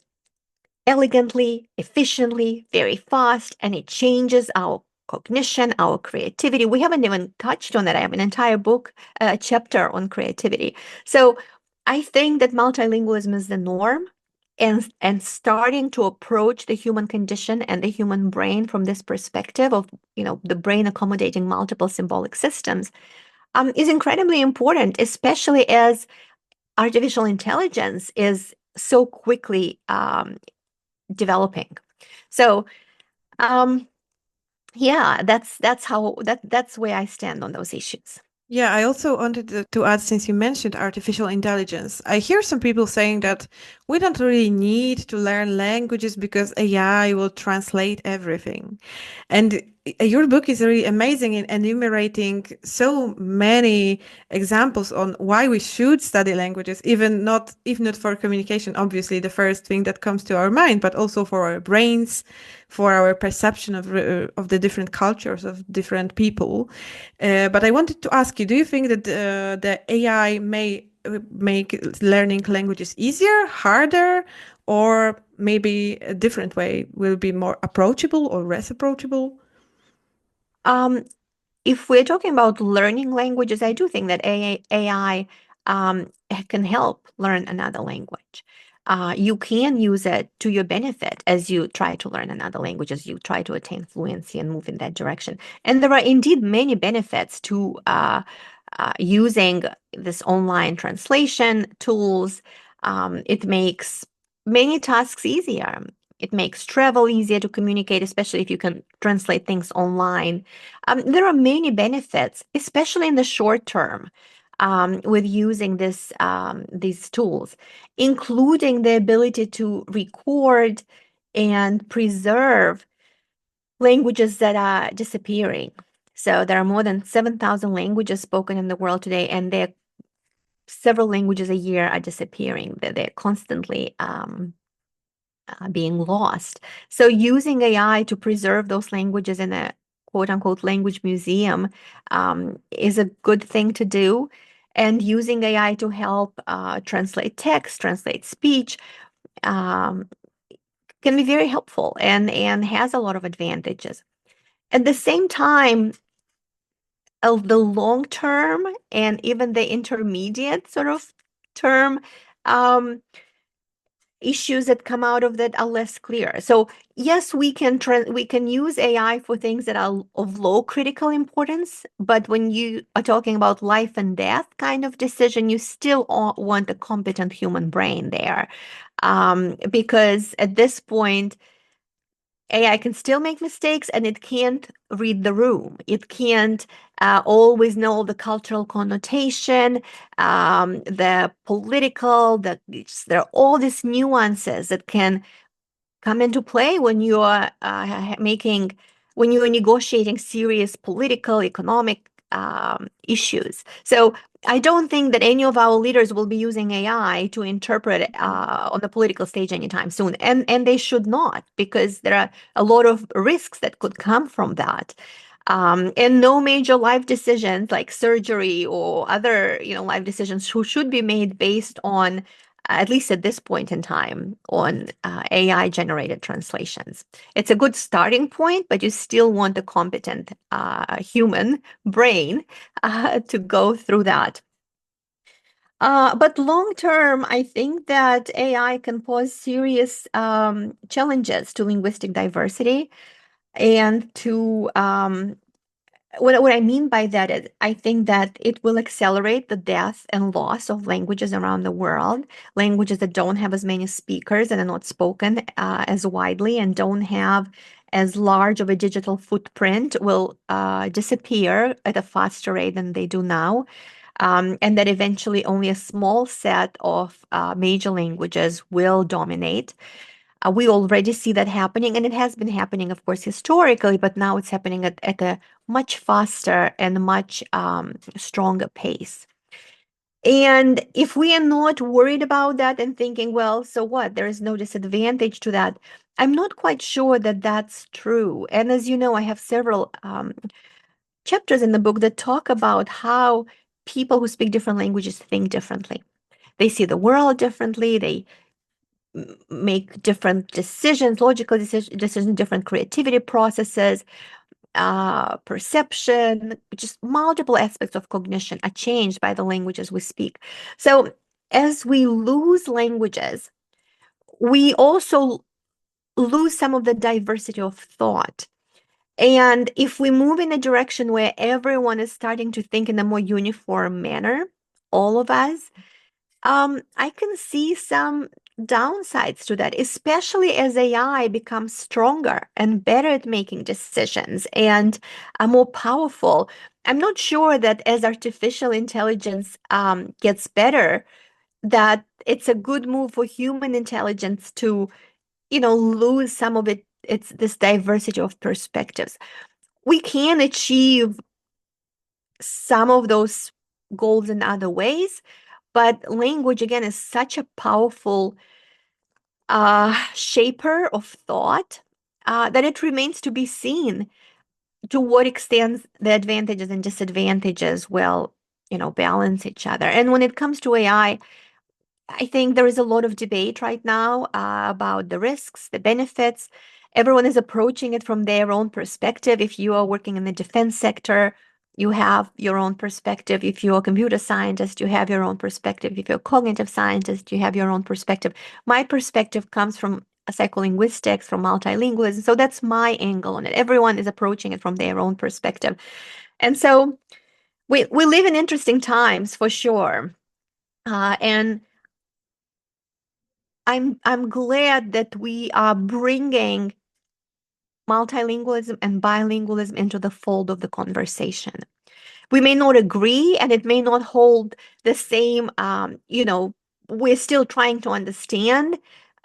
elegantly, efficiently, very fast, and it changes our cognition, our creativity. We haven't even touched on that. I have an entire book, a chapter on creativity. So I think that multilingualism is the norm. And starting to approach the human condition and the human brain from this perspective of, the brain accommodating multiple symbolic systems, is incredibly important, especially as artificial intelligence is so quickly developing. So, yeah, that's where I stand on those issues. Yeah, I also wanted to add, since you mentioned artificial intelligence, I hear some people saying that we don't really need to learn languages because AI will translate everything. And your book is really amazing in enumerating so many examples on why we should study languages, if not for communication, obviously the first thing that comes to our mind, but also for our brains, for our perception of the different cultures of different people. But I wanted to ask you, do you think that the AI may make learning languages easier, harder, or maybe a different way will be more approachable or less approachable? If we're talking about learning languages, I do think that AI can help learn another language. you can use it to your benefit as you try to learn another language, as you try to attain fluency and move in that direction. And there are indeed many benefits to using this online translation tools. It makes many tasks easier. It makes travel easier to communicate, especially if you can translate things online. There are many benefits, especially in the short term, with using these tools, including the ability to record and preserve languages that are disappearing. So there are more than 7,000 languages spoken in the world today, and there several languages a year are disappearing. They're constantly being lost. So using AI to preserve those languages in a quote unquote language museum is a good thing to do. And using AI to help translate text, translate speech can be very helpful and has a lot of advantages. At the same time, the long term and even the intermediate sort of term issues that come out of that are less clear. So yes, we can use AI for things that are of low critical importance, but when you are talking about life and death kind of decision, you still want a competent human brain there, because at this point, AI can still make mistakes and it can't read the room. It can't always know the cultural connotation, the political, there are all these nuances that can come into play when you are when you are negotiating serious political, economic issues. So I don't think that any of our leaders will be using AI to interpret on the political stage anytime soon. And they should not, because there are a lot of risks that could come from that. And no major life decisions like surgery or other, life decisions should be made based on, at least at this point in time, on AI generated translations. It's a good starting point, but you still want a competent human brain to go through that. But long term, I think that AI can pose serious challenges to linguistic diversity and to what I mean by that is I think that it will accelerate the death and loss of languages around the world, languages that don't have as many speakers and are not spoken as widely and don't have as large of a digital footprint will disappear at a faster rate than they do now. And that eventually only a small set of major languages will dominate. We already see that happening, and it has been happening, of course, historically, but now it's happening at a much faster and much stronger pace. And if we are not worried about that and thinking, well, so what? There is no disadvantage to that. I'm not quite sure that that's true. And as you know, I have several chapters in the book that talk about how people who speak different languages think differently. They see the world differently. They make different decisions, logical decisions, different creativity processes, perception, just multiple aspects of cognition are changed by the languages we speak. So as we lose languages, we also lose some of the diversity of thought. And if we move in a direction where everyone is starting to think in a more uniform manner, all of us, I can see some downsides to that, especially as AI becomes stronger and better at making decisions and more powerful. I'm not sure that as artificial intelligence gets better, that it's a good move for human intelligence to, lose some of it's this diversity of perspectives. We can achieve some of those goals in other ways, but language, again, is such a powerful shaper of thought that it remains to be seen to what extent the advantages and disadvantages will, balance each other. And when it comes to AI, I think there is a lot of debate right now about the risks, the benefits. Everyone is approaching it from their own perspective. If you are working in the defense sector, you have your own perspective. If you're a computer scientist, you have your own perspective. If you're a cognitive scientist, you have your own perspective. My perspective comes from psycholinguistics, from multilingualism. So that's my angle on it. Everyone is approaching it from their own perspective. And so we live in interesting times for sure. And I'm glad that we are bringing multilingualism and bilingualism into the fold of the conversation. We may not agree, and it may not hold the same, we're still trying to understand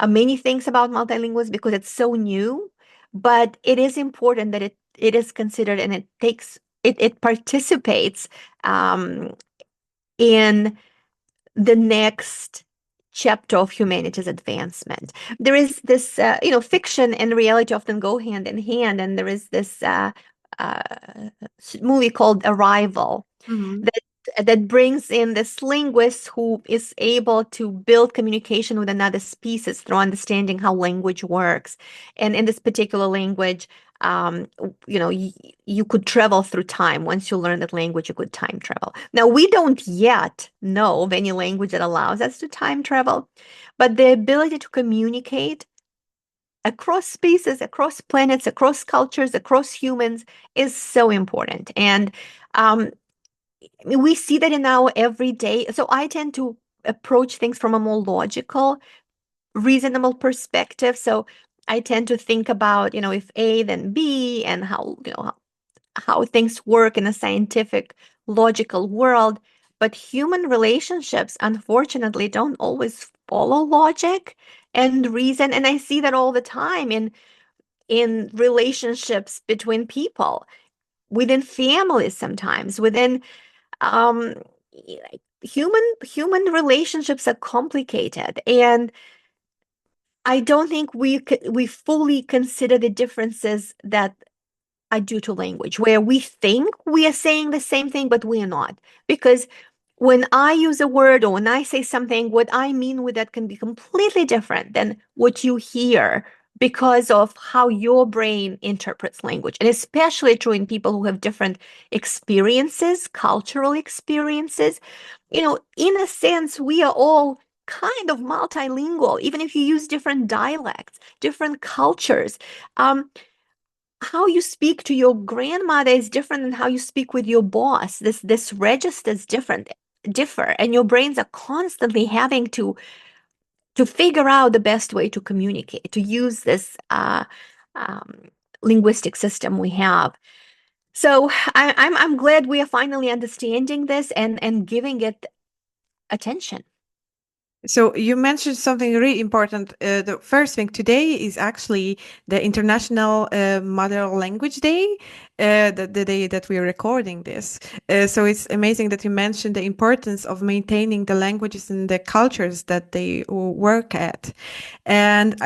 many things about multilingualism because it's so new, but it is important that it is considered and it participates in the next chapter of humanity's advancement. There is this, fiction and reality often go hand in hand, and there is this movie called Arrival that brings in this linguist who is able to build communication with another species through understanding how language works. And in this particular language, you could travel through time. Once you learn that language, you could time travel. Now, we don't yet know of any language that allows us to time travel, but the ability to communicate across species, across planets, across cultures, across humans is so important. And we see that in our everyday. So I tend to approach things from a more logical, reasonable perspective. So I tend to think about, if A, then B, and how things work in a scientific, logical world. But human relationships, unfortunately, don't always follow logic and reason. And I see that all the time in relationships between people, within families, sometimes within um human relationships are complicated, and I don't think we fully consider the differences that are due to language, where we think we are saying the same thing, but we are not. Because when I use a word or when I say something, what I mean with that can be completely different than what you hear because of how your brain interprets language. And especially true in people who have different experiences, cultural experiences. In a sense, we are all kind of multilingual, even if you use different dialects, different cultures. How you speak to your grandmother is different than how you speak with your boss. This register is differ, and your brains are constantly having to figure out the best way to communicate, to use this um, linguistic system we have. So I'm glad we are finally understanding this and giving it attention. So you mentioned something really important. The first thing today is actually the International Mother Language Day, the day that we're recording this. So it's amazing that you mentioned the importance of maintaining the languages and the cultures that they work at. And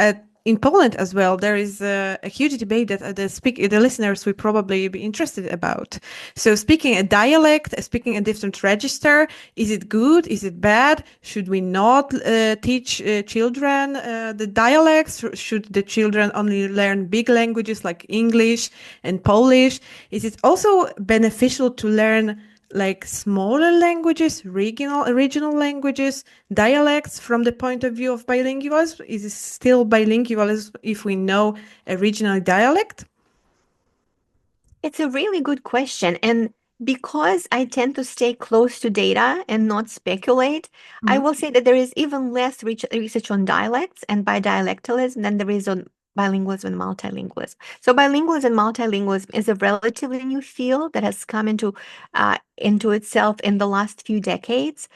in Poland as well, there is a huge debate that the listeners will probably be interested about. So speaking a dialect, speaking a different register, is it good? Is it bad? Should we not teach children the dialects? Should the children only learn big languages like English and Polish? Is it also beneficial to learn like smaller languages, regional languages, dialects from the point of view of bilingualism? Is it still bilingualism if we know a regional dialect? It's a really good question. And because I tend to stay close to data and not speculate, I will say that there is even less research on dialects and bidialectalism than there is on bilingualism and multilingualism. So bilingualism and multilingualism is a relatively new field that has come into itself in the last few decades.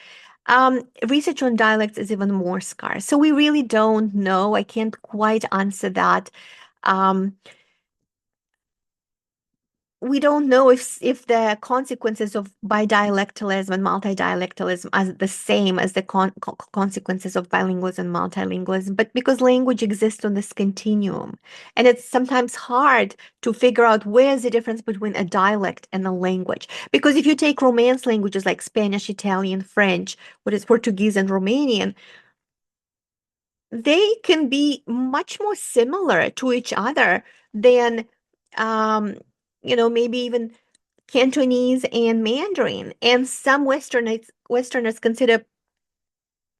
Research on dialects is even more scarce. So we really don't know. I can't quite answer that. We don't know if the consequences of bidialectalism and multidialectalism are the same as the consequences of bilingualism and multilingualism, but because language exists on this continuum, and it's sometimes hard to figure out where's the difference between a dialect and a language. Because if you take Romance languages like Spanish, Italian, French, what is Portuguese and Romanian, they can be much more similar to each other than maybe even Cantonese and Mandarin. And some Westerners consider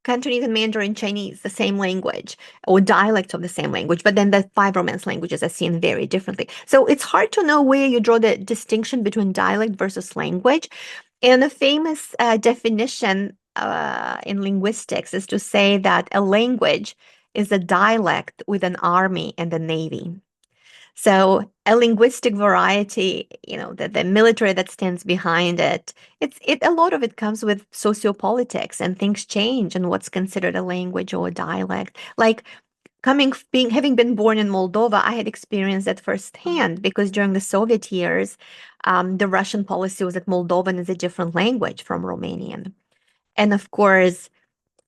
Cantonese and Mandarin Chinese the same language or dialect of the same language, but then the five Romance languages are seen very differently. So it's hard to know where you draw the distinction between dialect versus language. And a famous definition in linguistics is to say that a language is a dialect with an army and a navy. So a linguistic variety, the military that stands behind it, a lot of it comes with sociopolitics, and things change and what's considered a language or a dialect. Like having been born in Moldova, I had experienced that firsthand because during the Soviet years, the Russian policy was that Moldovan is a different language from Romanian. And of course,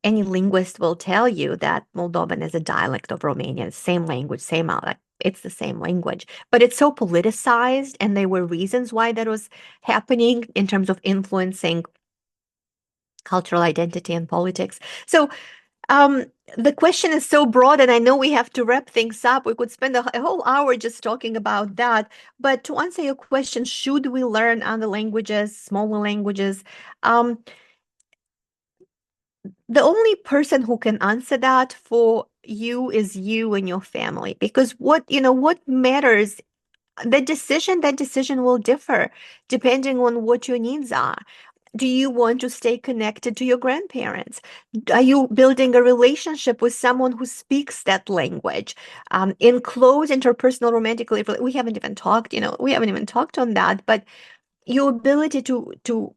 any linguist will tell you that Moldovan is a dialect of Romanian, same language, same outlet. It's the same language, but it's so politicized, and there were reasons why that was happening in terms of influencing cultural identity and politics. So the question is so broad, and I know we have to wrap things up. We could spend a whole hour just talking about that. But to answer your question, should we learn other languages, smaller languages? The only person who can answer that for you is you and your family, because what matters, that decision will differ depending on what your needs are. Do you want to stay connected to your grandparents? Are you building a relationship with someone who speaks that language? In close interpersonal romantic, we haven't even talked on that, but your ability to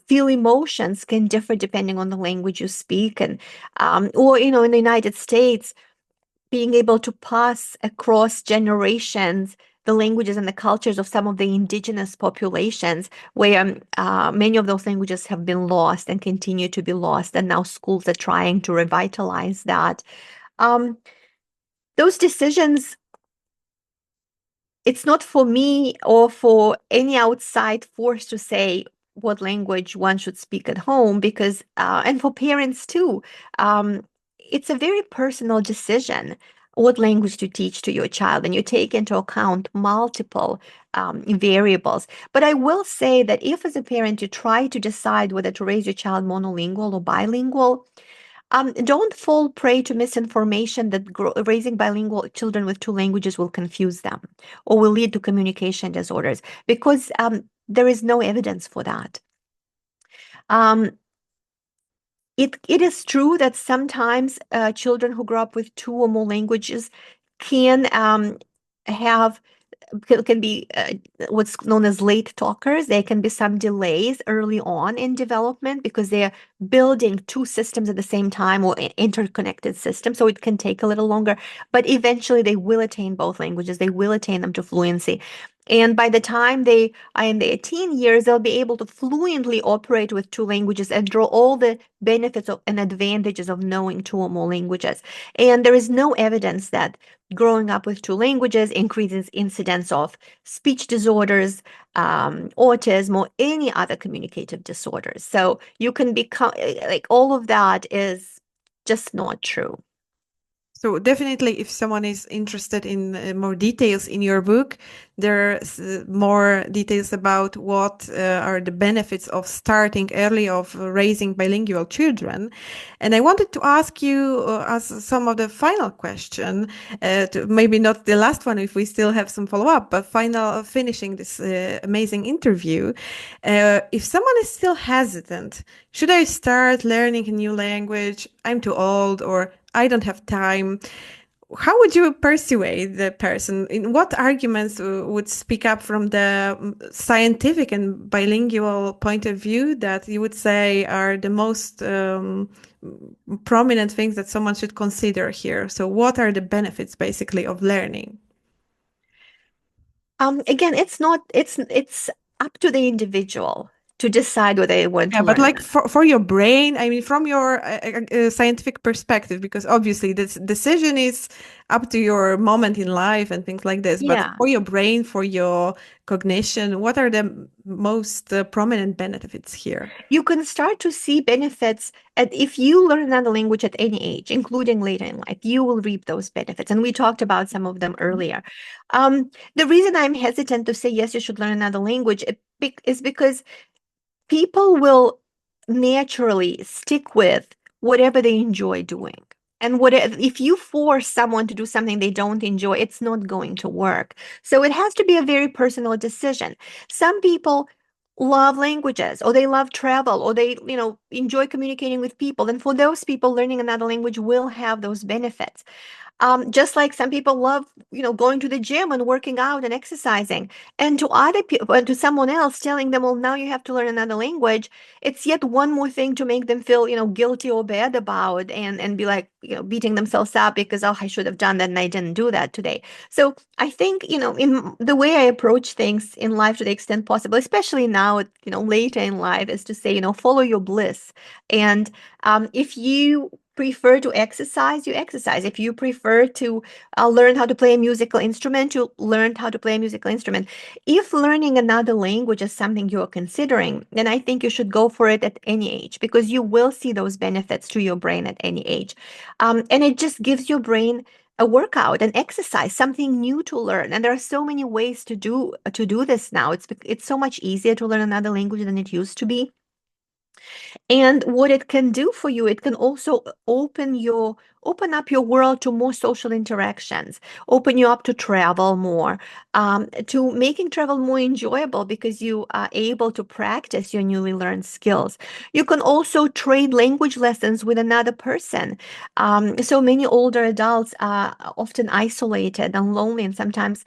feel emotions can differ depending on the language you speak. And or in the United States, being able to pass across generations the languages and the cultures of some of the indigenous populations, where many of those languages have been lost and continue to be lost, and now schools are trying to revitalize that. Those decisions, it's not for me or for any outside force to say what language one should speak at home, because and for parents too, it's a very personal decision what language to teach to your child, and you take into account multiple variables. But I will say that if, as a parent, you try to decide whether to raise your child monolingual or bilingual, don't fall prey to misinformation that raising bilingual children with two languages will confuse them or will lead to communication disorders, because there is no evidence for that. It is true that sometimes children who grow up with two or more languages can be what's known as late talkers. There can be some delays early on in development because they're building two systems at the same time, or interconnected systems, so it can take a little longer. But eventually they will attain both languages. They will attain them to fluency. And by the time they are in their teen years, they'll be able to fluently operate with two languages and draw all the benefits and advantages of knowing two or more languages. And there is no evidence that growing up with two languages increases incidence of speech disorders, autism, or any other communicative disorders. So you can become all of that is just not true. So definitely, if someone is interested in more details in your book, there's more details about what are the benefits of starting early, of raising bilingual children. And I wanted to ask you as some of the final question, maybe not the last one if we still have some follow-up, but finishing this amazing interview. If someone is still hesitant, should I start learning a new language? I'm too old, or I don't have time. How would you persuade the person? In what arguments would speak up from the scientific and bilingual point of view that you would say are the most prominent things that someone should consider here? So what are the benefits basically of learning? Again, it's up to the individual to decide whether they want to Yeah, but learn. like for your brain, I mean, from your scientific perspective, because obviously this decision is up to your moment in life and things like this. But Yeah. for your brain, for your cognition, what are the most prominent benefits here? You can start to see benefits if you learn another language at any age, including later in life, you will reap those benefits. And we talked about some of them earlier. The reason I'm hesitant to say, yes, you should learn another language is because people will naturally stick with whatever they enjoy doing. And if you force someone to do something they don't enjoy, it's not going to work. So it has to be a very personal decision. Some people love languages, or they love travel, or they, enjoy communicating with people. And for those people, learning another language will have those benefits. Just like some people love, going to the gym and working out and exercising, and to other people, and to someone else telling them, well, now you have to learn another language, it's yet one more thing to make them feel, guilty or bad about, and be like, beating themselves up because, oh, I should have done that and I didn't do that today. So I think, in the way I approach things in life, to the extent possible, especially now, later in life, is to say, follow your bliss. And if you prefer to exercise, you exercise. If you prefer to learn how to play a musical instrument, you learn how to play a musical instrument. If learning another language is something you're considering, then I think you should go for it at any age, because you will see those benefits to your brain at any age. And it just gives your brain a workout, an exercise, something new to learn. And there are so many ways to do this now. It's so much easier to learn another language than it used to be. And what it can do for you, it can also open up your world to more social interactions, open you up to travel more, to making travel more enjoyable because you are able to practice your newly learned skills. You can also trade language lessons with another person. So many older adults are often isolated and lonely, and sometimes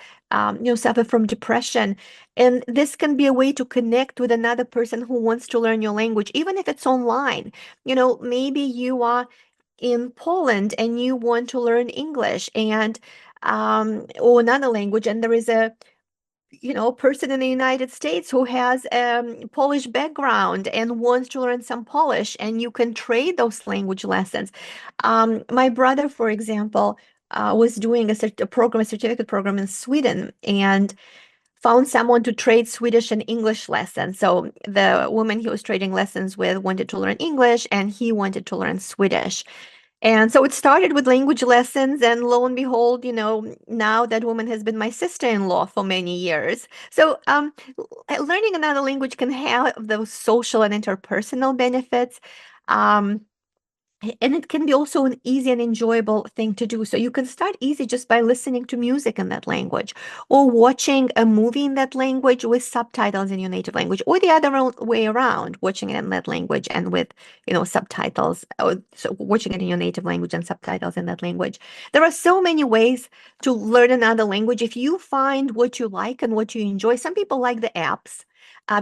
suffer from depression. And this can be a way to connect with another person who wants to learn your language, even if it's online. Maybe you are in Poland and you want to learn English and or another language, and there is a person in the United States who has a Polish background and wants to learn some Polish, and you can trade those language lessons. My brother, for example, was doing a certificate program in Sweden, and found someone to trade Swedish and English lessons. So the woman he was trading lessons with wanted to learn English, and he wanted to learn Swedish. And so it started with language lessons, and lo and behold, now that woman has been my sister-in-law for many years. So learning another language can have those social and interpersonal benefits. And it can be also an easy and enjoyable thing to do. So you can start easy just by listening to music in that language, or watching a movie in that language with subtitles in your native language, or the other way around, watching it in that language and with, subtitles, or so watching it in your native language and subtitles in that language. There are so many ways to learn another language if you find what you like and what you enjoy. Some people like the apps.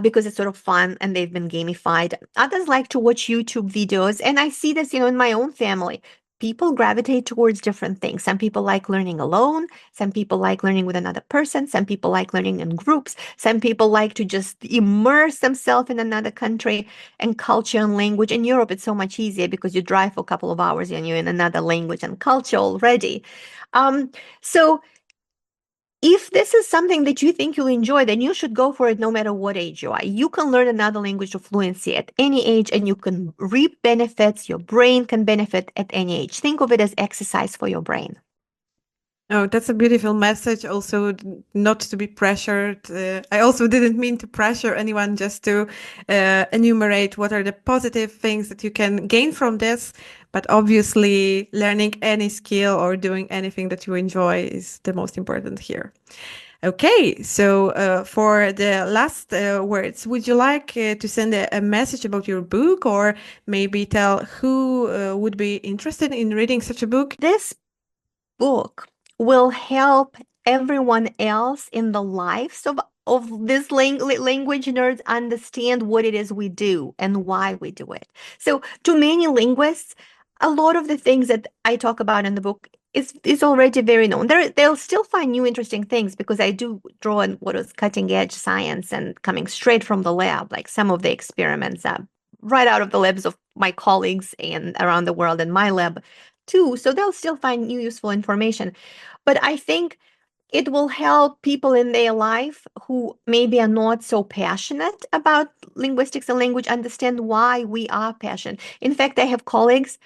Because it's sort of fun and they've been gamified. Others like to watch YouTube videos. And I see this, in my own family. People gravitate towards different things. Some people like learning alone. Some people like learning with another person. Some people like learning in groups. Some people like to just immerse themselves in another country and culture and language. In Europe, it's so much easier because you drive for a couple of hours and you're in another language and culture already. So if this is something that you think you'll enjoy, then you should go for it no matter what age you are. You can learn another language to fluency at any age, and you can reap benefits. Your brain can benefit at any age. Think of it as exercise for your brain. Oh, that's a beautiful message. Also, not to be pressured. I also didn't mean to pressure anyone, just to enumerate what are the positive things that you can gain from this. But obviously, learning any skill or doing anything that you enjoy is the most important here. Okay, so for the last words, would you like to send a message about your book, or maybe tell who would be interested in reading such a book? This book will help everyone else in the lives of this language nerds understand what it is we do and why we do it. So to many linguists, a lot of the things that I talk about in the book is already very known. They'll still find new interesting things because I do draw on what is cutting edge science and coming straight from the lab, like some of the experiments right out of the labs of my colleagues and around the world in my lab too. So they'll still find new useful information. But I think it will help people in their life who maybe are not so passionate about linguistics and language understand why we are passionate. In fact, I have colleagues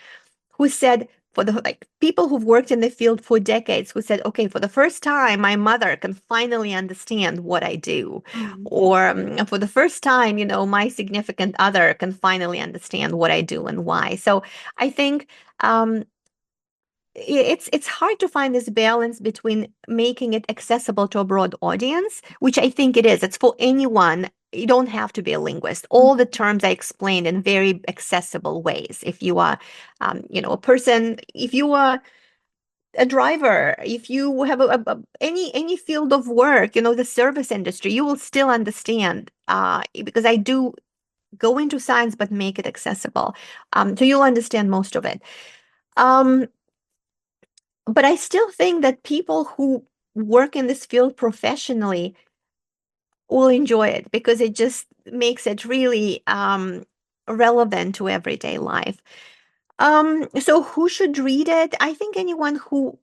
who said, for the people who've worked in the field for decades, who said, okay, for the first time, my mother can finally understand what I do. Or for the first time, my significant other can finally understand what I do and why. So I think it's hard to find this balance between making it accessible to a broad audience, which I think it is. It's for anyone. You don't have to be a linguist. All the terms I explained in very accessible ways. If you are, a person, if you are a driver, if you have any field of work, the service industry, you will still understand because I do go into science but make it accessible. So you'll understand most of it. But I still think that people who work in this field professionally will enjoy it because it just makes it really relevant to everyday life. So who should read it? I think anyone who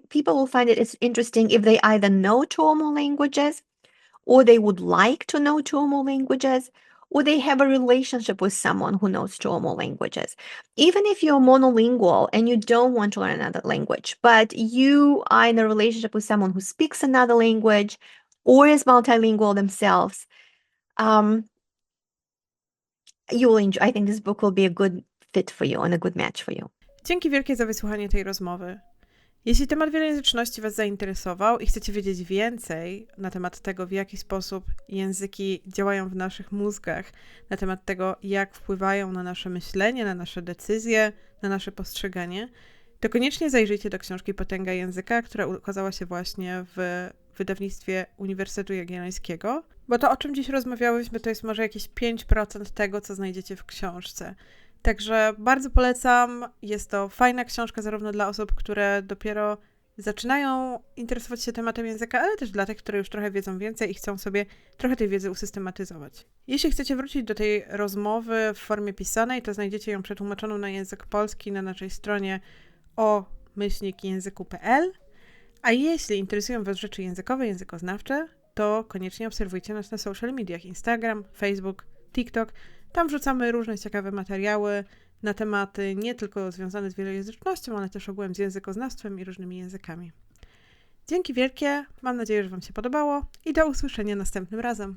people will find it interesting if they either know two or more languages, or they would like to know two or more languages, or they have a relationship with someone who knows two or more languages. Even if you're monolingual and you don't want to learn another language, but you are in a relationship with someone who speaks another language or is multilingual themselves, you will enjoy. I think this book will be a good fit for you and a good match for you. Dzięki wielkie za wysłuchanie tej rozmowy. Jeśli temat wielojęzyczności Was zainteresował i chcecie wiedzieć więcej na temat tego, w jaki sposób języki działają w naszych mózgach, na temat tego, jak wpływają na nasze myślenie, na nasze decyzje, na nasze postrzeganie, to koniecznie zajrzyjcie do książki Potęga języka, która ukazała się właśnie w wydawnictwie Uniwersytetu Jagiellońskiego, bo to, o czym dziś rozmawiałyśmy, to jest może jakieś 5% tego, co znajdziecie w książce. Także bardzo polecam. Jest to fajna książka zarówno dla osób, które dopiero zaczynają interesować się tematem języka, ale też dla tych, które już trochę wiedzą więcej i chcą sobie trochę tej wiedzy usystematyzować. Jeśli chcecie wrócić do tej rozmowy w formie pisanej, to znajdziecie ją przetłumaczoną na język polski na naszej stronie o-języku.pl. A jeśli interesują Was rzeczy językowe, językoznawcze, to koniecznie obserwujcie nas na social mediach: Instagram, Facebook, TikTok. Tam wrzucamy różne ciekawe materiały na tematy nie tylko związane z wielojęzycznością, ale też ogółem z językoznawstwem i różnymi językami. Dzięki wielkie, mam nadzieję, że Wam się podobało i do usłyszenia następnym razem.